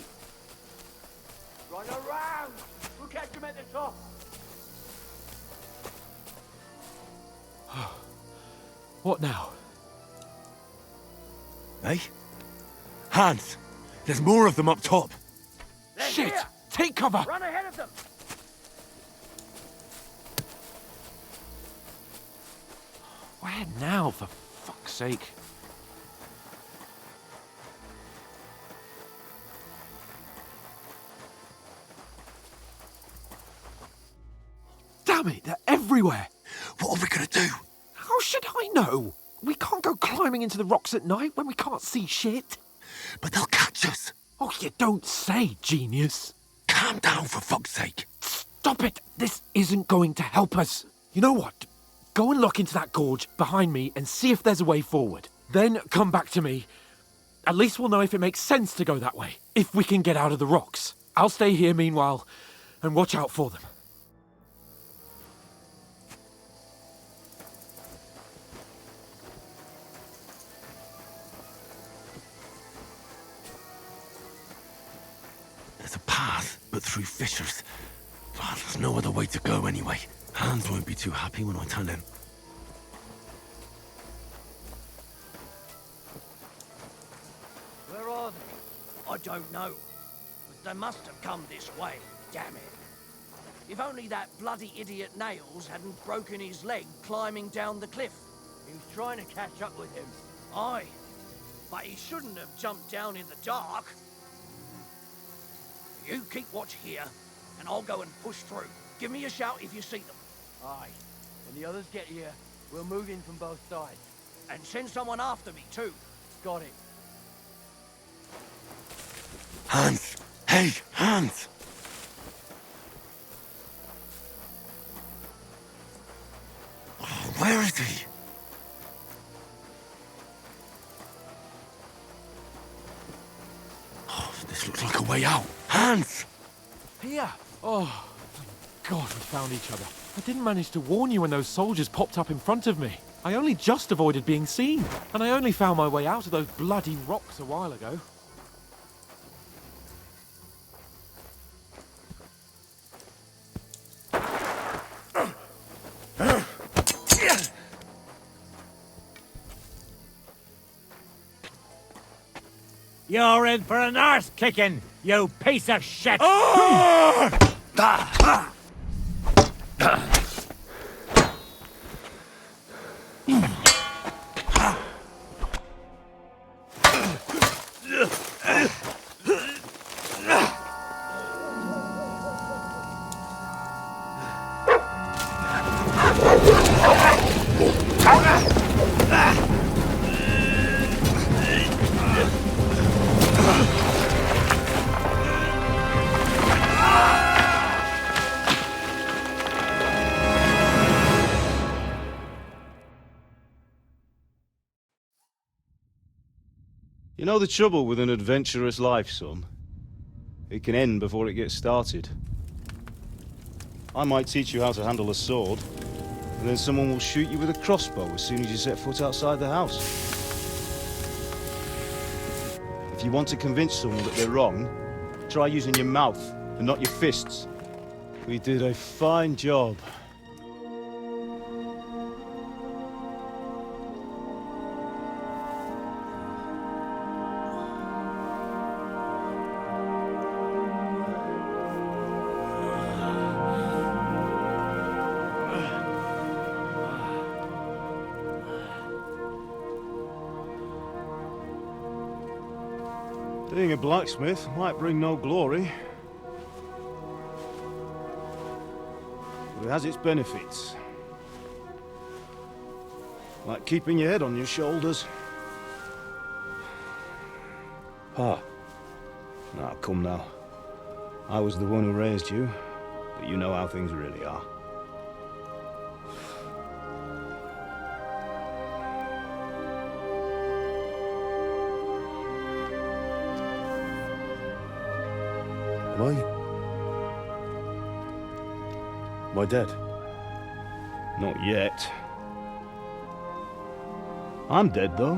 Run around! We'll catch them at the top! What now? Hey? Hans! There's more of them up top! They're Shit! here. Take cover! Run ahead of them! Where now, for fuck's sake? Damn it, they're everywhere! What are we gonna do? How should I know? We can't go climbing into the rocks at night when we can't see shit. But they'll catch us! Oh, you don't say, genius. Calm down, for fuck's sake! Stop it! This isn't going to help us. You know what? Go and look into that gorge behind me and see if there's a way forward. Then come back to me. At least we'll know if it makes sense to go that way. If we can get out of the rocks. I'll stay here meanwhile and watch out for them. There's a path, but through fissures. Well, there's no other way to go anyway. Hans won't be too happy when I tell him. Where are they? I don't know. But they must have come this way, damn it. If only that bloody idiot Nails hadn't broken his leg climbing down the cliff. He was trying to catch up with him. Aye, but he shouldn't have jumped down in the dark. You keep watch here, and I'll go and push through. Give me a shout if you see them. Aye. When the others get here, we'll move in from both sides. And send someone after me, too. Got it. Hans! Hey, Hans! Oh, where is he? Oh, this looks like a way out. Hans! Here! Oh, thank God we found each other. I didn't manage to warn you when those soldiers popped up in front of me. I only just avoided being seen, and I only found my way out of those bloody rocks a while ago. You're in for an arse kicking, you piece of shit! You know the trouble with an adventurous life, son? It can end before it gets started. I might teach you how to handle a sword, and then someone will shoot you with a crossbow as soon as you set foot outside the house. If you want to convince someone that they're wrong, try using your mouth and not your fists. We did a fine job. Being a blacksmith might bring no glory, but it has its benefits. Like keeping your head on your shoulders. Pa. Now, come now. I was the one who raised you, but you know how things really are. Am I dead? Not yet. I'm dead, though.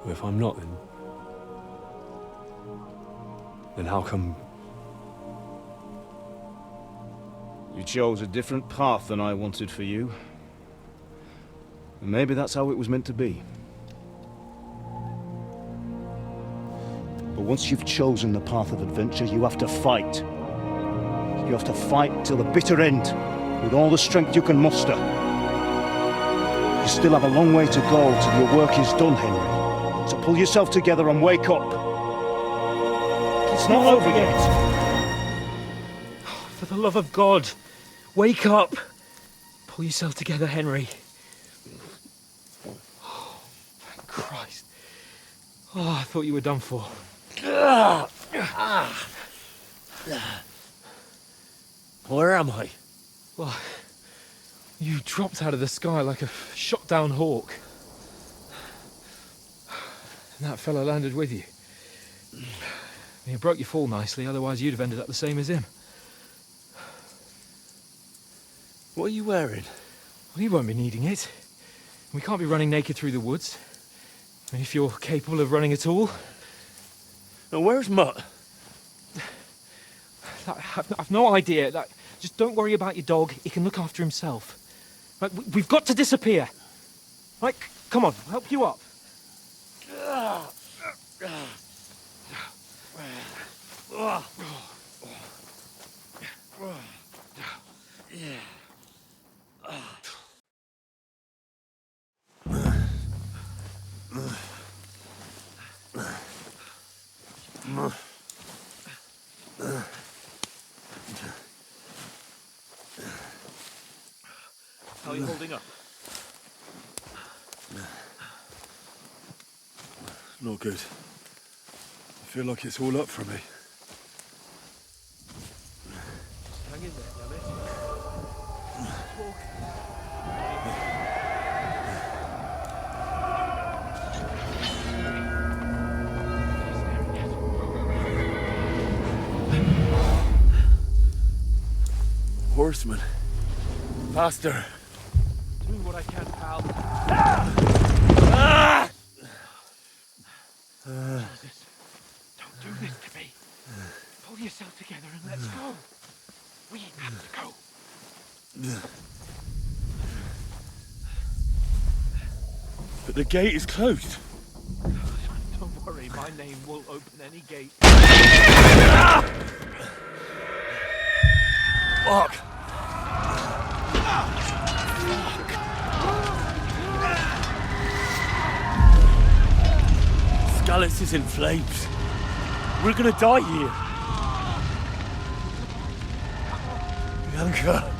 Well, if I'm not, then how come... You chose a different path than I wanted for you. And maybe that's how it was meant to be. But once you've chosen the path of adventure, you have to fight. You have to fight till the bitter end, with all the strength you can muster. You still have a long way to go till your work is done, Henry. So pull yourself together and wake up. It's not over yet. For the love of God, wake up! Pull yourself together, Henry. Oh, thank Christ. Oh, I thought you were done for. Where am I? Well, you dropped out of the sky like a shot-down hawk. And that fellow landed with you. You broke your fall nicely, otherwise you'd have ended up the same as him. What are you wearing? Well, you won't be needing it. We can't be running naked through the woods. I mean, if you're capable of running at all. Now, where's Mutt? I've no idea. Just don't worry about your dog. He can look after himself. Right, we've got to disappear. Right, come on, I'll help you up. How are you holding up? Not good. I feel like it's all up for me. Hang in there, damn it. Horseman. Faster. Do what I can, pal. Jesus, don't do this to me. Pull yourself together and let's go. We have to go. But the gate is closed. Don't worry, my name will open any gate. Fuck. Skalitz is in flames. We're gonna die here. Bianca.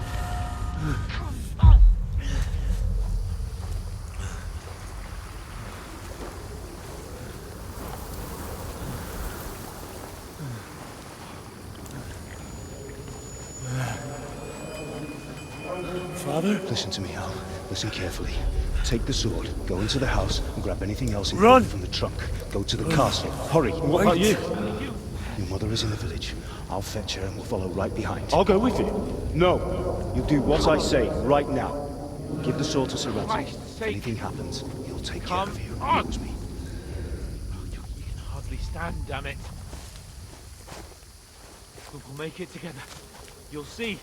Father? Listen to me, Al. Listen carefully. Take the sword, go into the house, and grab anything else Run! from the trunk. Go to the castle. Hurry. What about you? Your mother is in the village. I'll fetch her and we'll follow right behind. I'll go with you. No. You do what I say right now. Give the sword to Sir Ratty. Christ's If sake. anything happens, he'll take care Come of you. on. Promise me. You can hardly stand, damn it. We'll make it together. You'll see.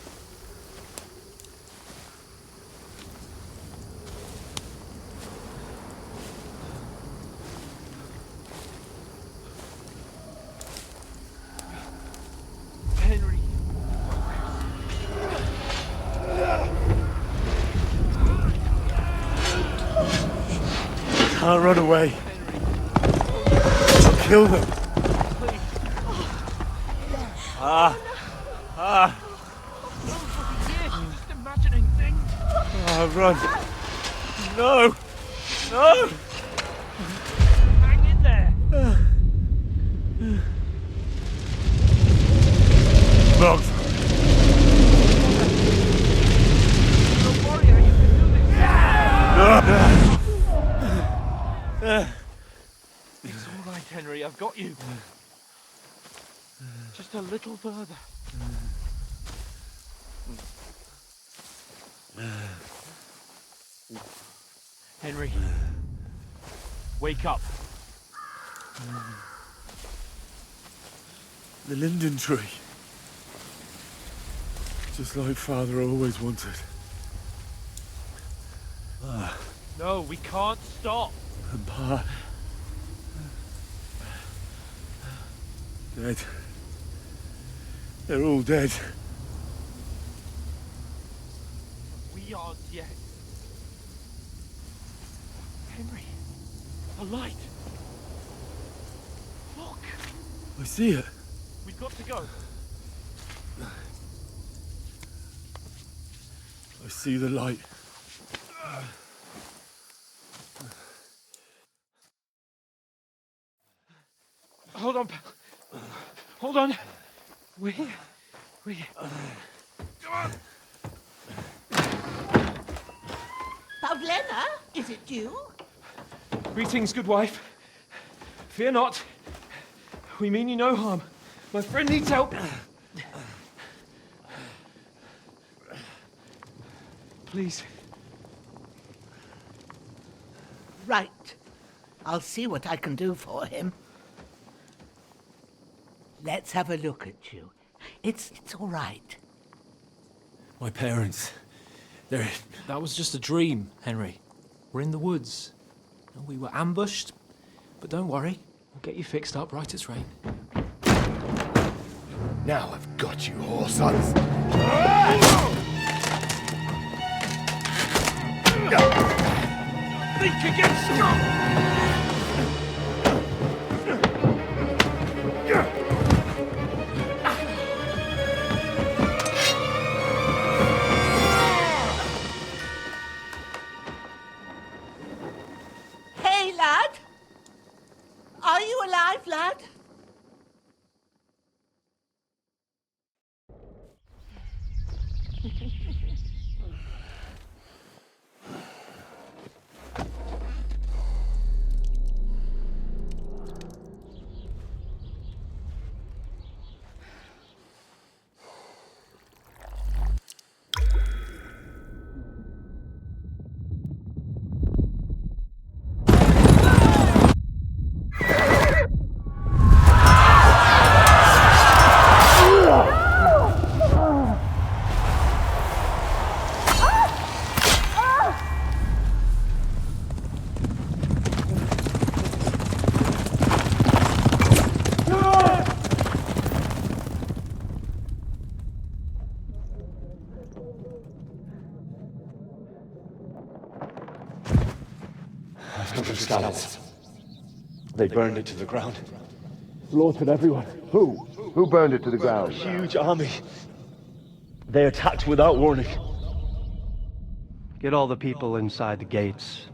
Henry. Can't run away. I'll kill them. Just imagining things. Run. No. No. Hang in there. Logs. Don't worry, you can do this. It's all right, Henry. I've got you. Just a little further. Henry, wake up. The linden tree. Just like Father always wanted. No, we can't stop. And Pa. Dead. They're all dead. We aren't yet. Henry, a light. Look, I see it. we've got to go. I see the light. Hold on, pal. Hold on. We're here. We're here. Come on. Pavlena, is it you? Greetings, good wife. Fear not. We mean you no harm. My friend needs help. Please. Right. I'll see what I can do for him. Let's have a look at you. It's all right. My parents, they're... That was just a dream, Henry. We're in the woods. We were ambushed, but don't worry. We'll get you fixed up right as rain. Now I've got you, whore sons. Think again, Scott! Hey, lad! Are you alive, lad? Scouts. They burned it to the ground. Slaughtered everyone. Who? Who burned it to the ground? A huge army. They attacked without warning. Get all the people inside the gates.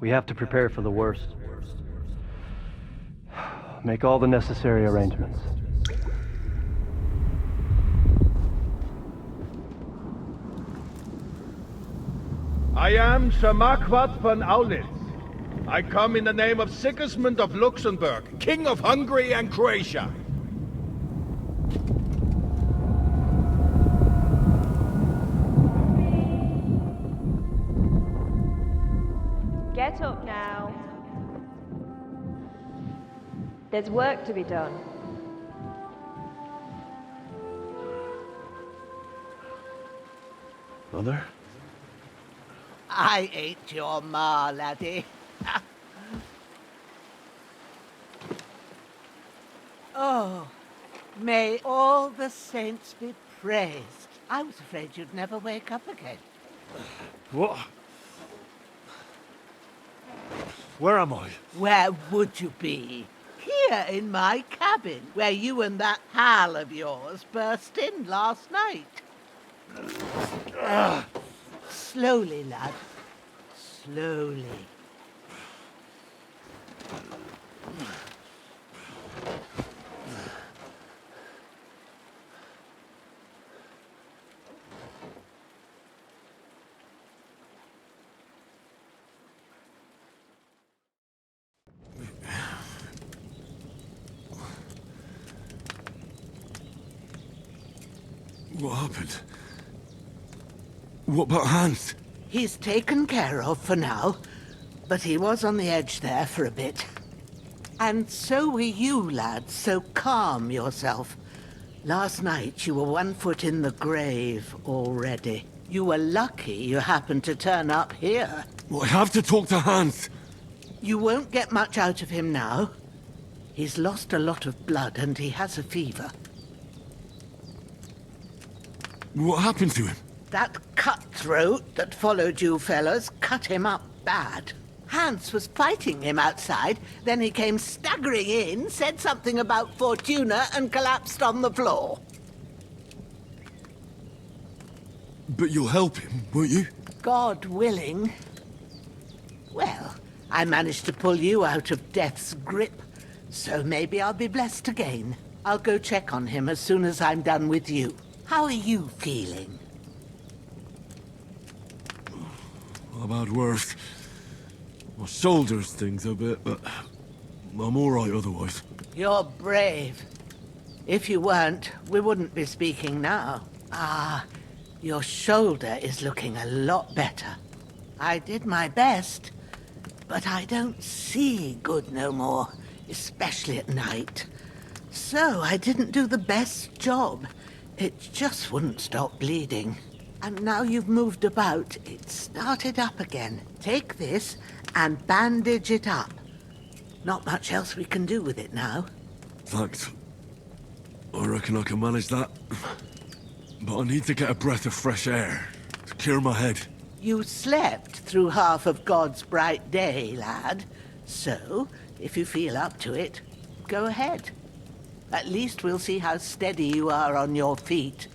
We have to prepare for the worst. Make all the necessary arrangements. I am Shamakwat von Aulitz. I come in the name of Sigismund of Luxembourg, King of Hungary and Croatia. Get up now. There's work to be done. Mother? I ain't your ma, laddie. Oh, may all the saints be praised. I was afraid you'd never wake up again. What? Where am I? Where would you be? Here in my cabin, where you and that pal of yours burst in last night. Slowly, lad. Slowly. What happened? What about Hans? He's taken care of for now, but he was on the edge there for a bit. And so were you, lad, so calm yourself. Last night you were 1 foot in the grave already. You were lucky you happened to turn up here. Well, I have to talk to Hans. You won't get much out of him now. He's lost a lot of blood and he has a fever. What happened to him? That cutthroat that followed you fellas cut him up bad. Hans was fighting him outside, then he came staggering in, said something about Fortuna, and collapsed on the floor. But you'll help him, won't you? God willing. Well, I managed to pull you out of death's grip, so maybe I'll be blessed again. I'll go check on him as soon as I'm done with you. How are you feeling? I've had worse. My shoulder stings a bit, but I'm all right otherwise. You're brave. If you weren't, we wouldn't be speaking now. Ah, your shoulder is looking a lot better. I did my best, but I don't see good no more, especially at night. So I didn't do the best job. It just wouldn't stop bleeding. And now you've moved about, it started up again. Take this and bandage it up. Not much else we can do with it now. Thanks. I reckon I can manage that. But I need to get a breath of fresh air to clear my head. You slept through half of God's bright day, lad. So, if you feel up to it, go ahead. At least we'll see how steady you are on your feet.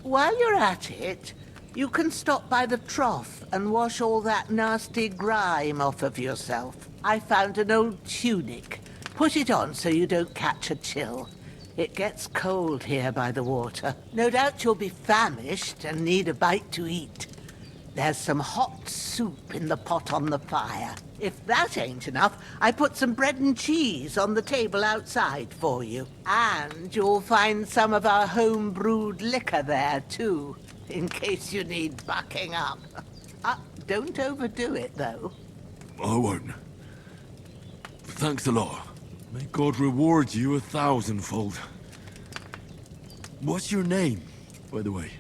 While you're at it, you can stop by the trough and wash all that nasty grime off of yourself. I found an old tunic. Put it on so you don't catch a chill. It gets cold here by the water. No doubt you'll be famished and need a bite to eat. There's some hot soup in the pot on the fire. If that ain't enough, I put some bread and cheese on the table outside for you. And you'll find some of our home-brewed liquor there, too, in case you need bucking up. Don't overdo it, though. I won't. Thanks a lot. May God reward you 1,000-fold. What's your name, by the way?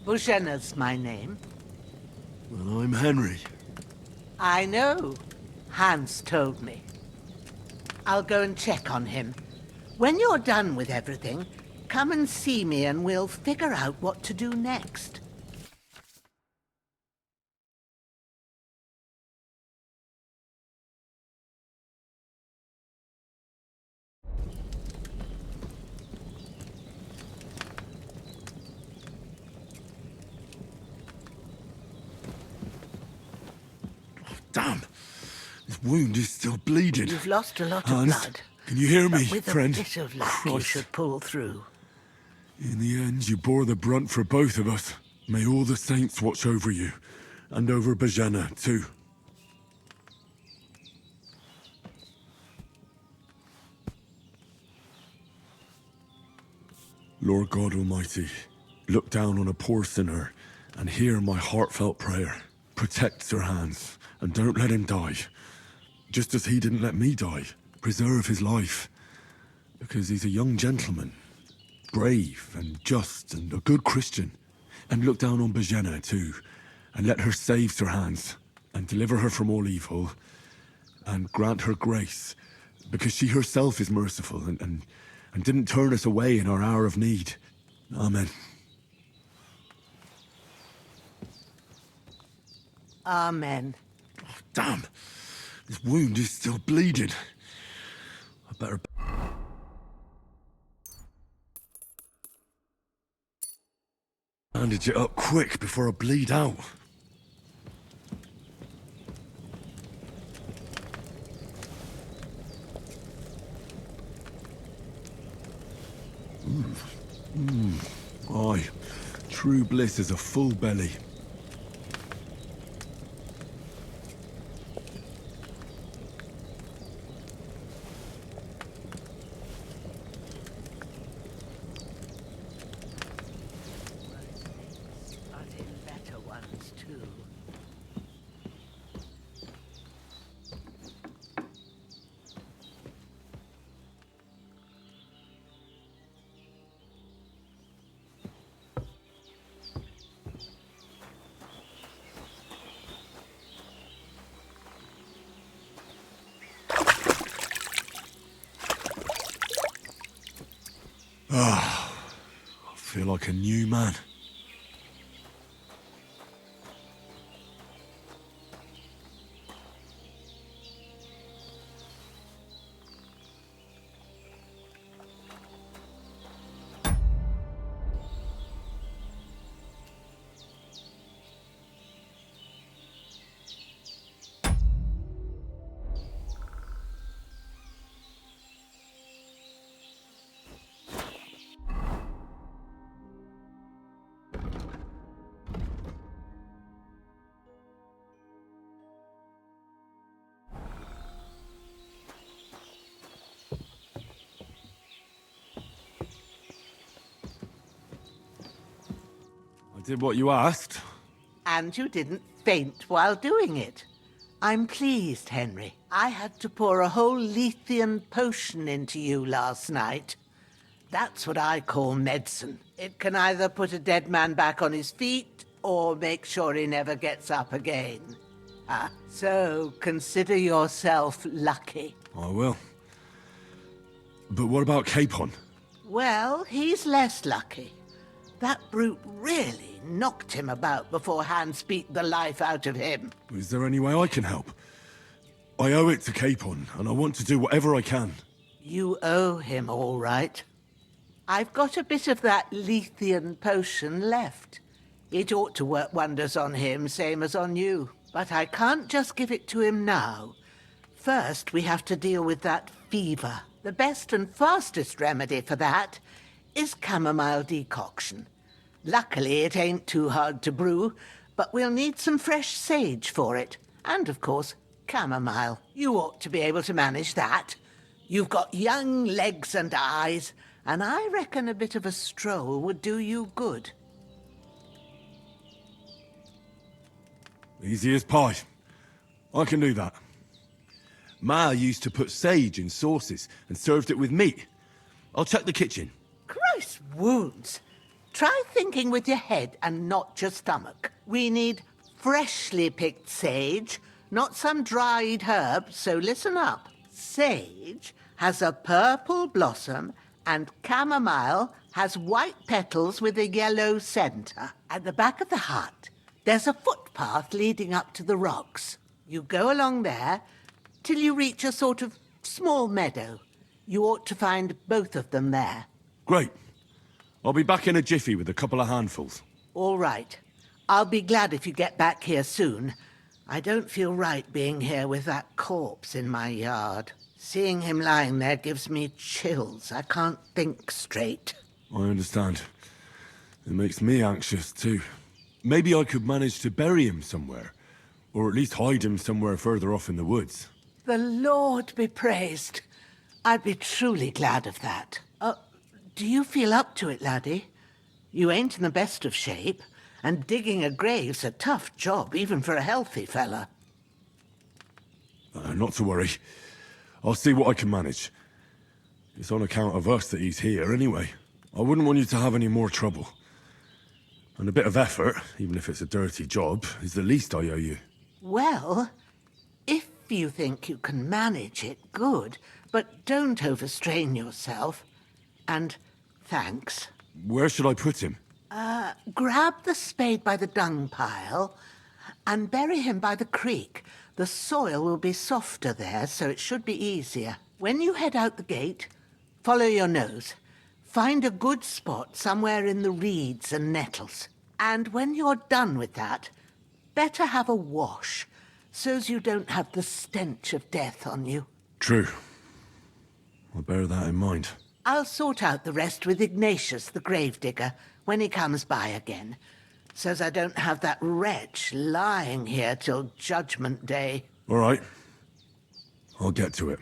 Bozhena's my name. Well, I'm Henry. I know. Hans told me. I'll go and check on him. When you're done with everything, come and see me and we'll figure out what to do next. Damn! This wound is still bleeding. You've lost a lot of Hans, blood. can you hear me, But with friend? a bit of luck, you Christ. should pull through. In the end, you bore the brunt for both of us. May all the saints watch over you. And over Bozhena, too. Lord God Almighty, look down on a poor sinner and hear my heartfelt prayer. Protect Sir Hans, and don't let him die. Just as he didn't let me die. Preserve his life. Because he's a young gentleman. Brave and just and a good Christian. And look down on Bozhena too. And let her save Sir Hans. And deliver her from all evil. And grant her grace. Because she herself is merciful and didn't turn us away in our hour of need. Amen. Amen. Damn! This wound is still bleeding. I better... bandage it up quick before I bleed out. Aye. True bliss is a full belly. I feel like a new man. Did what you asked. And you didn't faint while doing it. I'm pleased, Henry. I had to pour a whole Lethean potion into you last night. That's what I call medicine. It can either put a dead man back on his feet or make sure he never gets up again. So consider yourself lucky. I will. But what about Capon? Well, he's less lucky. That brute really knocked him about before hands beat the life out of him. Is there any way I can help? I owe it to Capon, and I want to do whatever I can. You owe him, all right. I've got a bit of that Lethean potion left. It ought to work wonders on him, same as on you. But I can't just give it to him now. First, we have to deal with that fever. The best and fastest remedy for that is Chamomile Decoction. Luckily, it ain't too hard to brew, but we'll need some fresh sage for it. And, of course, chamomile. You ought to be able to manage that. You've got young legs and eyes, and I reckon a bit of a stroll would do you good. Easy as pie. I can do that. Ma used to put sage in sauces and served it with meat. I'll check the kitchen. Christ wounds! Try thinking with your head and not your stomach. We need freshly picked sage, not some dried herb, so listen up. Sage has a purple blossom and chamomile has white petals with a yellow centre. At the back of the hut, there's a footpath leading up to the rocks. You go along there till you reach a sort of small meadow. You ought to find both of them there. Great. I'll be back in a jiffy with a couple of handfuls. All right. I'll be glad if you get back here soon. I don't feel right being here with that corpse in my yard. Seeing him lying there gives me chills. I can't think straight. I understand. It makes me anxious, too. Maybe I could manage to bury him somewhere. Or at least hide him somewhere further off in the woods. The Lord be praised. I'd be truly glad of that. Do you feel up to it, laddie? You ain't in the best of shape, and digging a grave's a tough job, even for a healthy fella. Not to worry. I'll see what I can manage. It's on account of us that he's here, anyway. I wouldn't want you to have any more trouble. And a bit of effort, even if it's a dirty job, is the least I owe you. Well, if you think you can manage it, good. But don't overstrain yourself. And thanks. Where should I put him? Grab the spade by the dung pile and bury him by the creek. The soil will be softer there, so it should be easier. When you head out the gate, follow your nose. Find a good spot somewhere in the reeds and nettles. And when you're done with that, better have a wash, so's you don't have the stench of death on you. True. I'll bear that in mind. I'll sort out the rest with Ignatius, the gravedigger, when he comes by again, so's I don't have that wretch lying here till Judgment Day. All right. I'll get to it.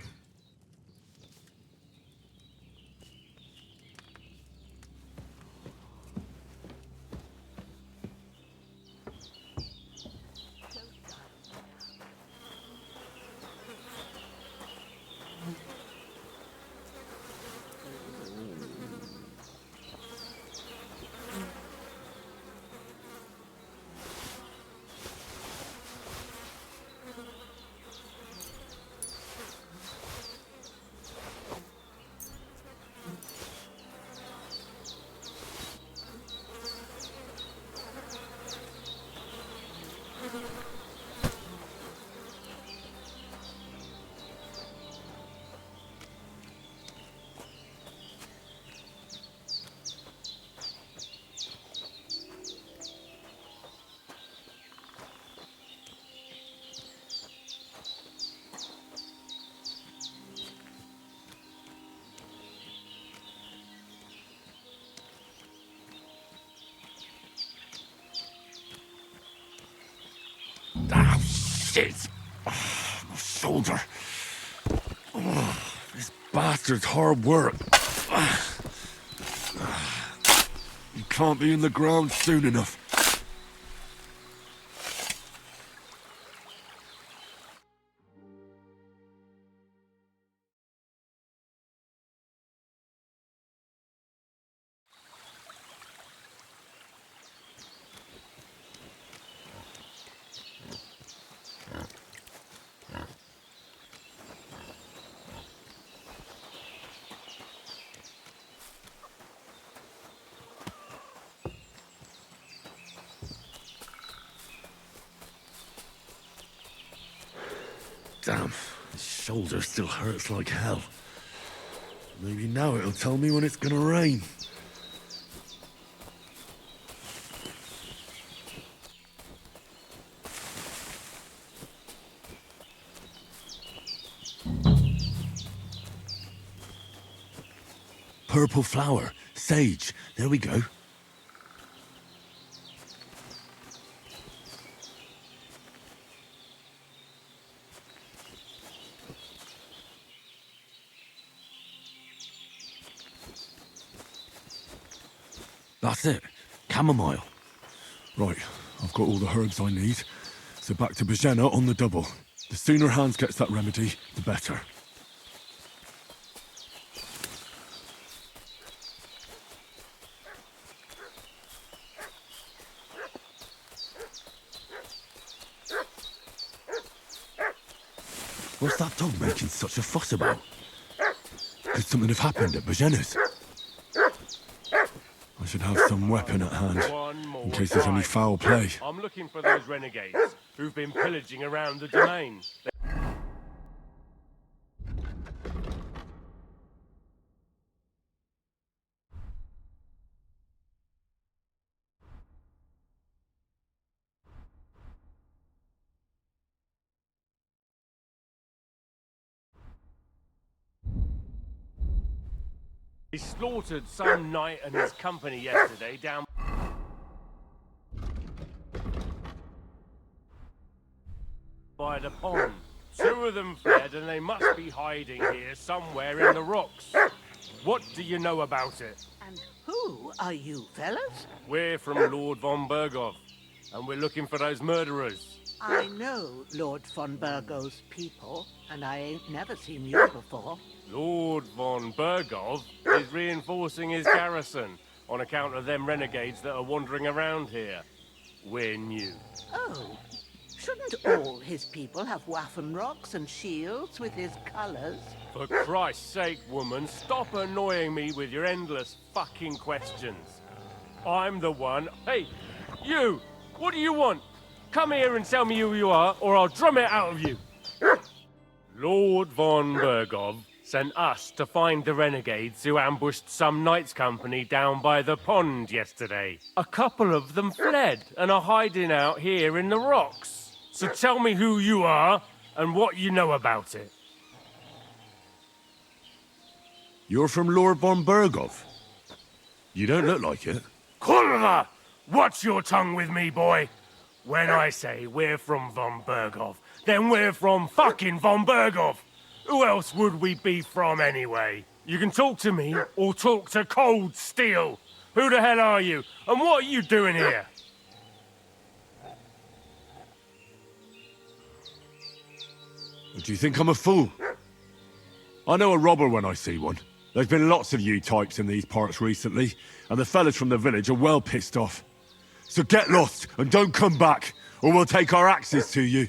Shit! My shoulder. This bastard's hard work. You can't be in the ground soon enough. Damn, his shoulder still hurts like hell. Maybe now it'll tell me when it's gonna rain. Purple flower, sage, there we go. That's it. Chamomile. Right, I've got all the herbs I need. So back to Bozhena on the double. The sooner Hans gets that remedy, the better. What's that dog making such a fuss about? Could something have happened at Bozhena's? I should have some weapon at hand, in case there's any foul play. I'm looking for those renegades who've been pillaging around the domain. He slaughtered some knight and his company yesterday down by the pond. 2 of them fled and they must be hiding here somewhere in the rocks. What do you know about it? And who are you, fellas? We're from Lord von Bergov, and we're looking for those murderers. I know Lord von Burgo's people, and I ain't never seen you before. Lord von Bergov is reinforcing his garrison on account of them renegades that are wandering around here. We're new. Oh, shouldn't all his people have waffen rocks and shields with his colours? For Christ's sake, woman, stop annoying me with your endless fucking questions. I'm the one... Hey, you! What do you want? Come here and tell me who you are, or I'll drum it out of you. Lord von Bergov sent us to find the renegades who ambushed some knights' company down by the pond yesterday. A couple of them fled and are hiding out here in the rocks. So tell me who you are and what you know about it. You're from Lord von Bergov? You don't look like it. Kurva! Watch your tongue with me, boy. When I say we're from von Bergov, then we're from fucking von Bergov. Who else would we be from anyway? You can talk to me or talk to cold steel. Who the hell are you? And what are you doing here? Do you think I'm a fool? I know a robber when I see one. There's been lots of you types in these parts recently, and the fellas from the village are well pissed off. So get lost and don't come back, or we'll take our axes to you.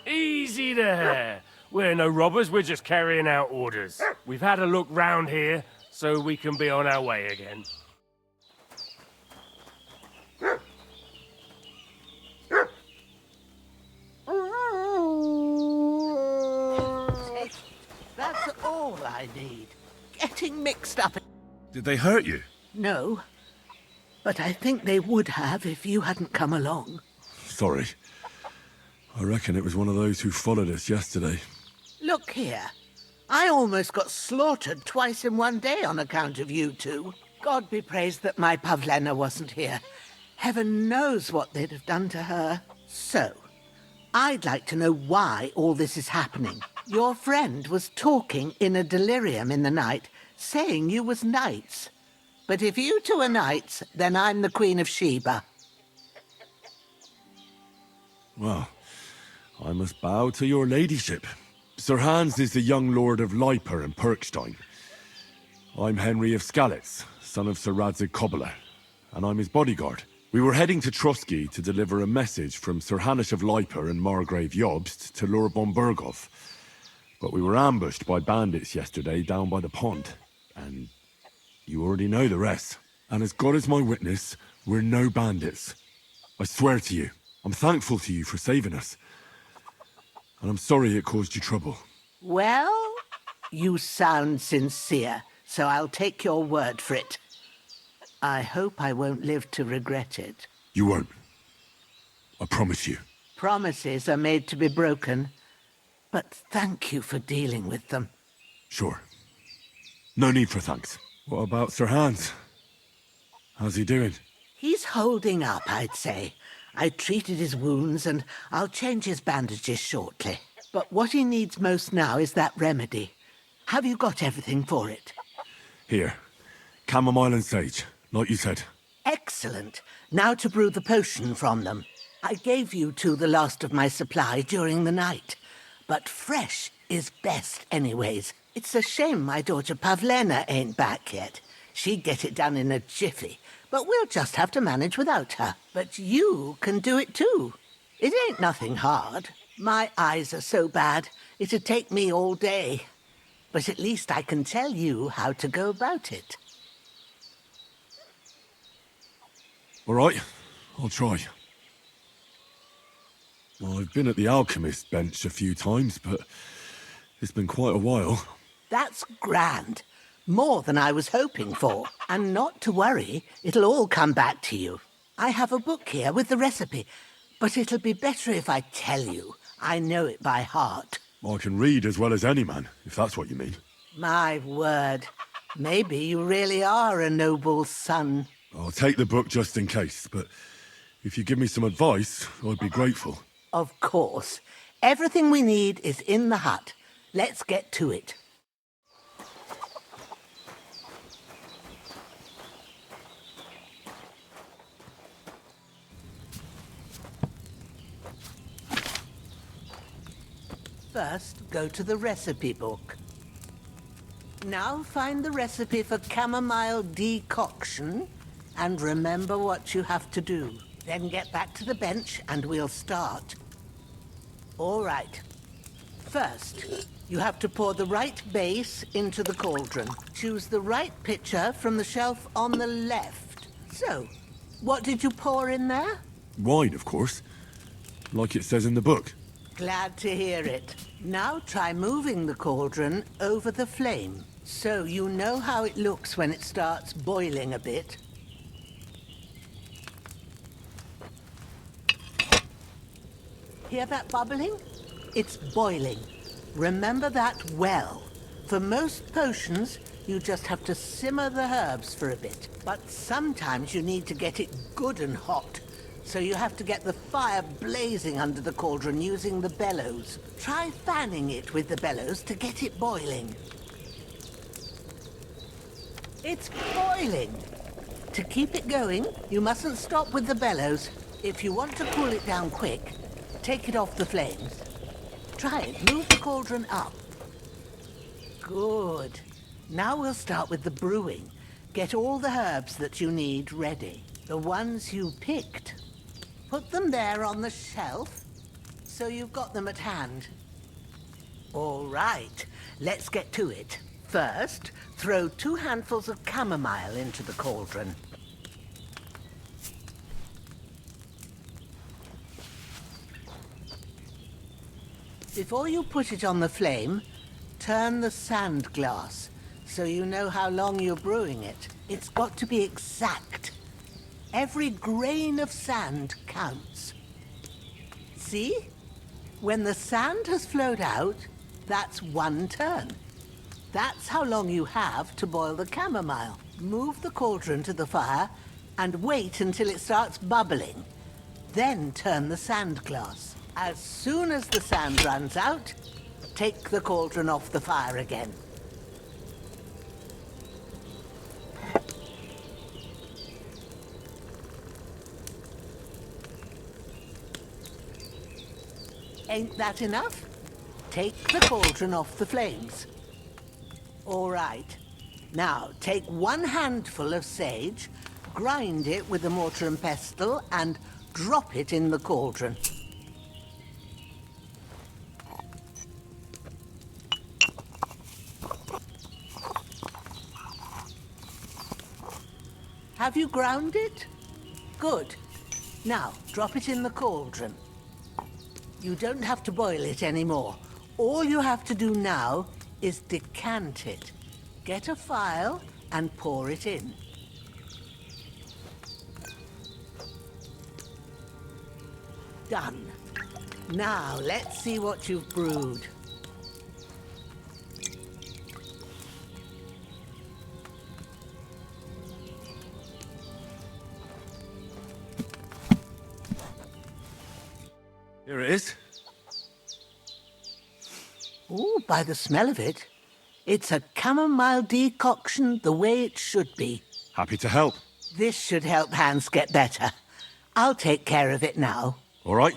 Easy there. We're no robbers, we're just carrying out orders. We've had a look round here, so we can be on our way again. That's all I need. Getting mixed up. Did they hurt you? No. But I think they would have if you hadn't come along. Sorry. I reckon it was one of those who followed us yesterday. Look here. I almost got slaughtered twice in one day on account of you two. God be praised that my Pavlena wasn't here. Heaven knows what they'd have done to her. So, I'd like to know why all this is happening. Your friend was talking in a delirium in the night, saying you was knights. But if you two are knights, then I'm the Queen of Sheba. Well, I must bow to your ladyship. Sir Hans is the young lord of Leiper and Perkstein. I'm Henry of Skalitz, son of Sir Radzig Cobbler, and I'm his bodyguard. We were heading to Troskowitz to deliver a message from Sir Hanush of Leiper and Margrave Jobst to Lord von Bergov. But we were ambushed by bandits yesterday down by the pond, and you already know the rest. And as God is my witness, we're no bandits. I swear to you, I'm thankful to you for saving us. and I'm sorry it caused you trouble. Well, you sound sincere, so I'll take your word for it. I hope I won't live to regret it. You won't. I promise you. Promises are made to be broken, but thank you for dealing with them. Sure. No need for thanks. What about Sir Hans? How's he doing? He's holding up, I'd say. I treated his wounds and I'll change his bandages shortly. But what he needs most now is that remedy. Have you got everything for it? Here. Chamomile and Sage, like you said. Excellent. Now to brew the potion from them. I gave you two the last of my supply during the night. But fresh is best anyways. It's a shame my daughter Pavlena ain't back yet. She'd get it done in a jiffy. But we'll just have to manage without her. But you can do it too. It ain't nothing hard. My eyes are so bad, it'd take me all day. But at least I can tell you how to go about it. All right, I'll try. I've been at the alchemist bench a few times, but it's been quite a while. That's grand. More than I was hoping for. And not to worry, it'll all come back to you. I have a book here with the recipe, but it'll be better if I tell you. I know it by heart. I can read as well as any man, if that's what you mean. My word. Maybe you really are a noble son. I'll take the book just in case, but if you give me some advice, I'd be grateful. Of course. Everything we need is in the hut. Let's get to it. First, go to the recipe book. Now find the recipe for Chamomile Decoction and remember what you have to do. Then get back to the bench and we'll start. All right. First, you have to pour the right base into the cauldron. Choose the right pitcher from the shelf on the left. So, what did you pour in there? Wine, of course. Like it says in the book. Glad to hear it. Now try moving the cauldron over the flame, so you know how it looks when it starts boiling a bit. Hear that bubbling? It's boiling. Remember that well. For most potions, you just have to simmer the herbs for a bit. But sometimes you need to get it good and hot. So you have to get the fire blazing under the cauldron using the bellows. Try fanning it with the bellows to get it boiling. It's boiling. To keep it going, you mustn't stop with the bellows. If you want to cool it down quick, take it off the flames. Try it. Move the cauldron up. Good. Now we'll start with the brewing. Get all the herbs that you need ready. The ones you picked. Put them there on the shelf, so you've got them at hand. All right, let's get to it. First, throw 2 handfuls of chamomile into the cauldron. Before you put it on the flame, turn the sand glass, so you know how long you're brewing it. It's got to be exact. Every grain of sand counts. See? When the sand has flowed out, that's 1 turn. That's how long you have to boil the chamomile. Move the cauldron to the fire and wait until it starts bubbling. Then turn the sand glass. As soon as the sand runs out, take the cauldron off the fire again. Ain't that enough? Take the cauldron off the flames. All right. Now, take 1 handful of sage, grind it with a mortar and pestle, and drop it in the cauldron. Have you ground it? Good. Now, drop it in the cauldron. You don't have to boil it anymore. All you have to do now is decant it. Get a phial and pour it in. Done. Now, let's see what you've brewed. Here it is. Ooh, by the smell of it, it's a chamomile decoction the way it should be. Happy to help. This should help Hans get better. I'll take care of it now. All right.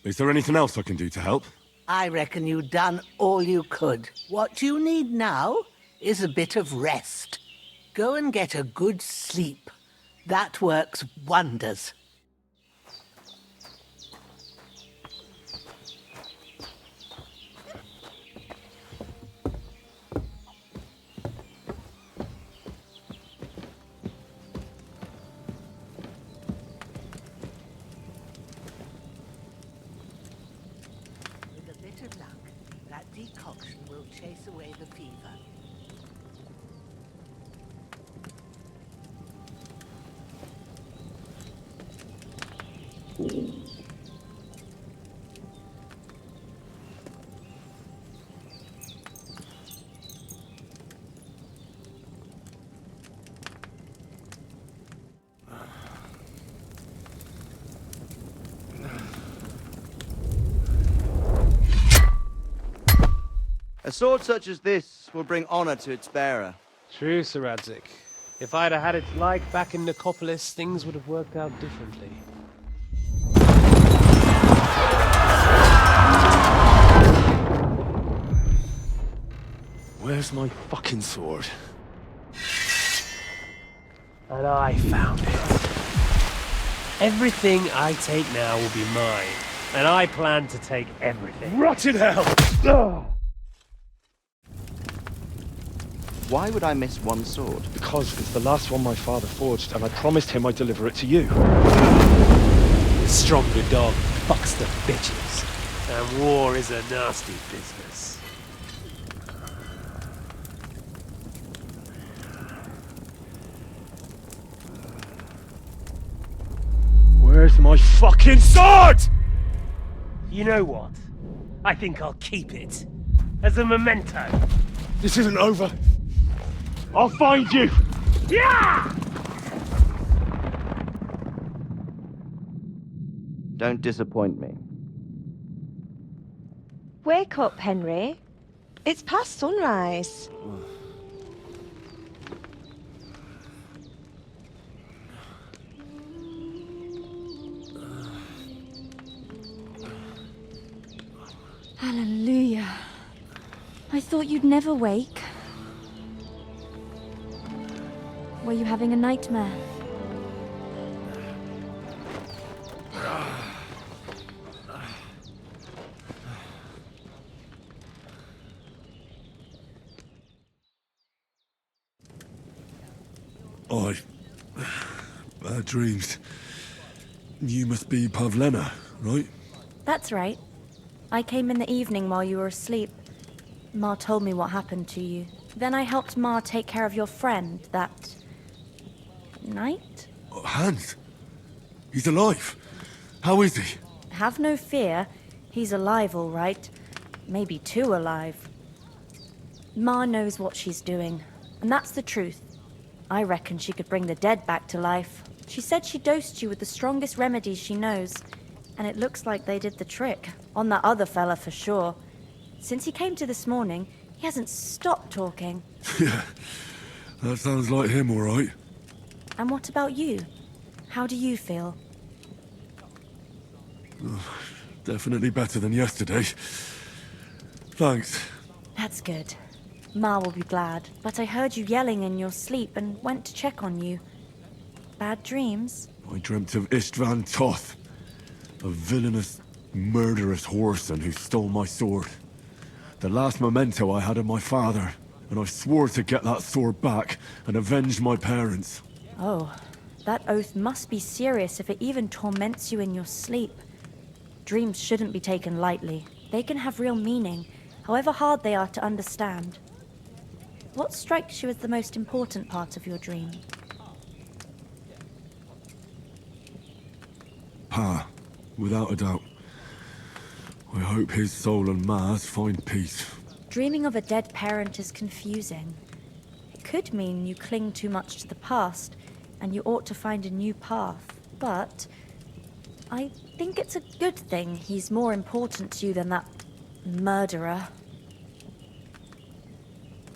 Is there anything else I can do to help? I reckon you've done all you could. What you need now is a bit of rest. Go and get a good sleep. That works wonders. Decoction will chase away the fever. A sword such as this will bring honor to its bearer. True, Sir Radzik. If I'd have had its like back in Nicopolis, things would have worked out differently. Where's my fucking sword? And I found it. Everything I take now will be mine, and I plan to take everything. Rot in hell! Ugh. Why would I miss one sword? Because it's the last one my father forged, and I promised him I'd deliver it to you. The stronger dog fucks the bitches, and war is a nasty business. Where's my fucking sword? You know what? I think I'll keep it. As a memento. This isn't over. I'll find you! Yeah! Don't disappoint me. Wake up, Henry. It's past sunrise. Hallelujah. I thought you'd never wake. Were you having a nightmare? Bad dreams. You must be Pavlena, right? That's right. I came in the evening while you were asleep. Ma told me what happened to you. Then I helped Ma take care of your friend that night? Hans? He's alive. How is he? Have no fear. He's alive, all right. Maybe too alive. Ma knows what she's doing, and that's the truth. I reckon she could bring the dead back to life. She said she dosed you with the strongest remedies she knows, and it looks like they did the trick. On that other fella for sure. Since he came to this morning, he hasn't stopped talking. Yeah, that sounds like him, all right. And what about you? How do you feel? Definitely better than yesterday. Thanks. That's good. Ma will be glad, but I heard you yelling in your sleep and went to check on you. Bad dreams? I dreamt of Istvan Toth, a villainous, murderous whoreson who stole my sword. The last memento I had of my father, and I swore to get that sword back and avenge my parents. Oh, that oath must be serious if it even torments you in your sleep. Dreams shouldn't be taken lightly. They can have real meaning, however hard they are to understand. What strikes you as the most important part of your dream? Pa, without a doubt. I hope his soul and Ma's find peace. Dreaming of a dead parent is confusing. It could mean you cling too much to the past, and you ought to find a new path. But I think it's a good thing he's more important to you than that murderer.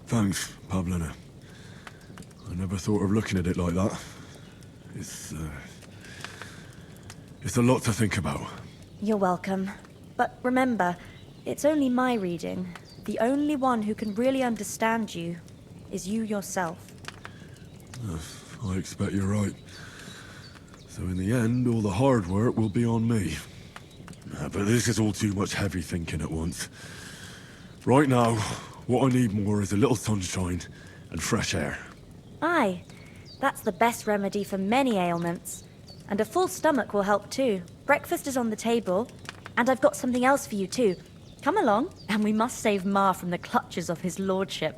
Thanks, Pavlina. I never thought of looking at it like that. It's a lot to think about. You're welcome. But remember, it's only my reading. The only one who can really understand you is you yourself. I expect you're right. So in the end, all the hard work will be on me. But this is all too much heavy thinking at once. Right now, what I need more is a little sunshine and fresh air. Aye, that's the best remedy for many ailments. And a full stomach will help too. Breakfast is on the table, and I've got something else for you too. Come along, and we must save Ma from the clutches of his lordship.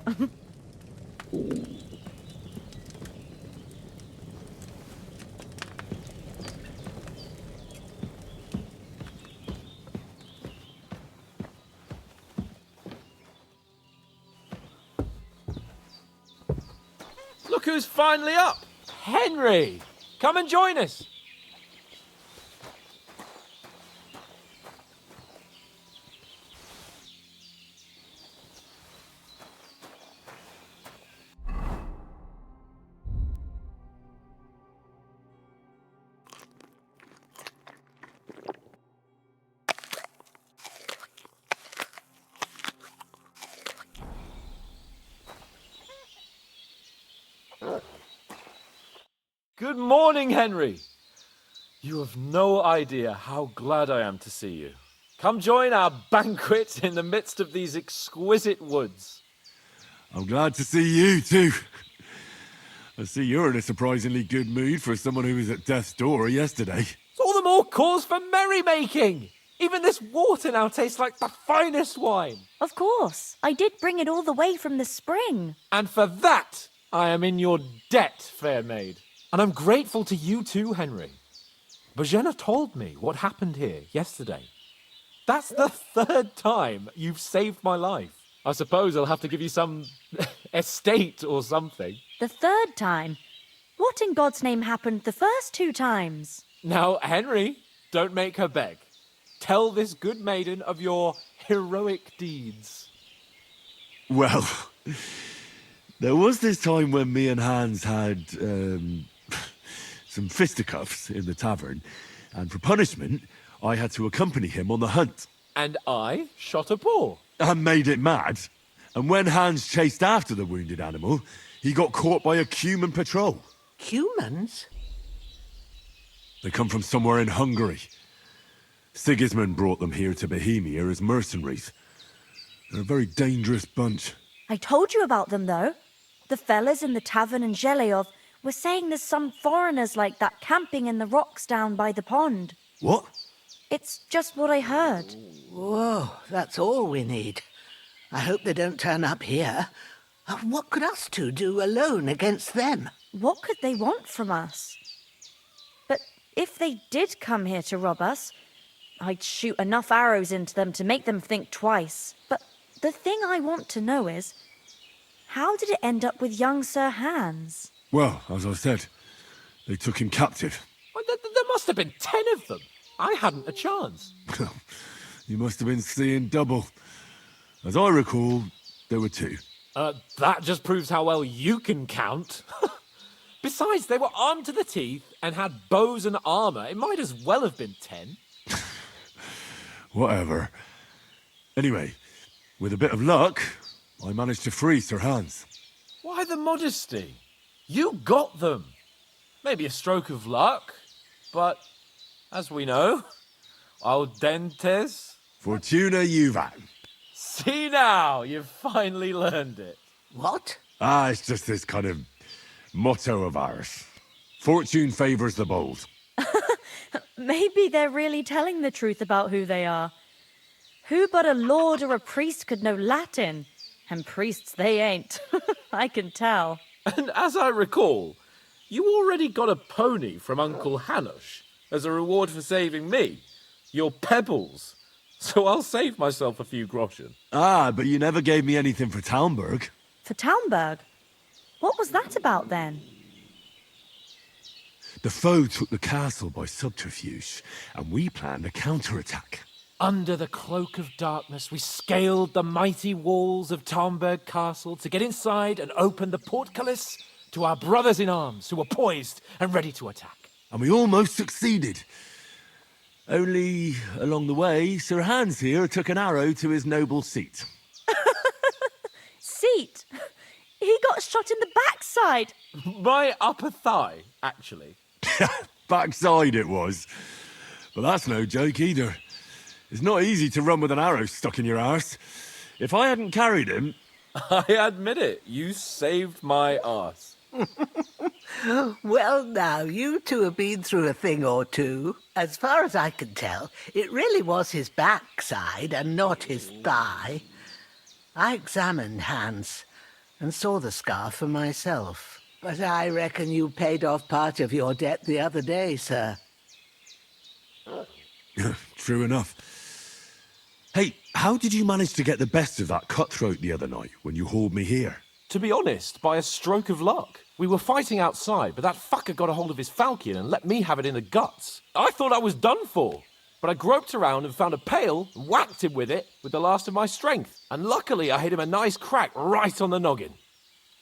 Look who's finally up! Henry! Come and join us! Good morning, Henry. You have no idea how glad I am to see you. Come join our banquet in the midst of these exquisite woods. I'm glad to see you too. I see you're in a surprisingly good mood for someone who was at death's door yesterday. It's all the more cause for merrymaking. Even this water now tastes like the finest wine. Of course. I did bring it all the way from the spring. And for that, I am in your debt, fair maid. And I'm grateful to you too, Henry. Bozhena told me what happened here yesterday. That's the third time you've saved my life. I suppose I'll have to give you some estate or something. The third time? What in God's name happened the first 2 times? Now, Henry, don't make her beg. Tell this good maiden of your heroic deeds. Well, there was this time when me and Hans had some fisticuffs in the tavern, and for punishment, I had to accompany him on the hunt. And I shot a boar. And made it mad. And when Hans chased after the wounded animal, he got caught by a Cuman patrol. Cumans? They come from somewhere in Hungary. Sigismund brought them here to Bohemia as mercenaries. They're a very dangerous bunch. I told you about them, though. The fellas in the tavern in Zheleyov were saying there's some foreigners like that camping in the rocks down by the pond. What? It's just what I heard. Whoa, that's all we need. I hope they don't turn up here. What could us two do alone against them? What could they want from us? But if they did come here to rob us, I'd shoot enough arrows into them to make them think twice. But the thing I want to know is, how did it end up with young Sir Hans? Well, as I said, they took him captive. Well, there must have been 10 of them. I hadn't a chance. You must have been seeing double. As I recall, there were 2. That just proves how well you can count. Besides, they were armed to the teeth and had bows and armor. It might as well have been 10. Whatever. Anyway, with a bit of luck, I managed to free Sir Hans. Why the modesty? You got them. Maybe a stroke of luck, but as we know, audentes. Fortuna juvat. See now, you've finally learned it. What? It's just this kind of motto of ours. Fortune favors the bold. Maybe they're really telling the truth about who they are. Who but a lord or a priest could know Latin? And priests they ain't. I can tell. And as I recall, you already got a pony from Uncle Hanush as a reward for saving me. Your pebbles. So I'll save myself a few groschen. Ah, but you never gave me anything for Talmberg. For Talmberg? What was that about then? The foe took the castle by subterfuge, and we planned a counterattack. Under the cloak of darkness, we scaled the mighty walls of Talmberg Castle to get inside and open the portcullis to our brothers in arms who were poised and ready to attack. And we almost succeeded. Only, along the way, Sir Hans here took an arrow to his noble seat. Seat? He got shot in the backside. My upper thigh, actually. Backside it was. But that's no joke either. It's not easy to run with an arrow stuck in your arse. If I hadn't carried him... I admit it, you saved my arse. Well, now, you two have been through a thing or two. As far as I can tell, it really was his backside and not his thigh. I examined Hans and saw the scar for myself. But I reckon you paid off part of your debt the other day, sir. True enough. Hey, how did you manage to get the best of that cutthroat the other night when you hauled me here? To be honest, by a stroke of luck. We were fighting outside, but that fucker got a hold of his falchion and let me have it in the guts. I thought I was done for. But I groped around and found a pail and whacked him with it with the last of my strength. And luckily I hit him a nice crack right on the noggin.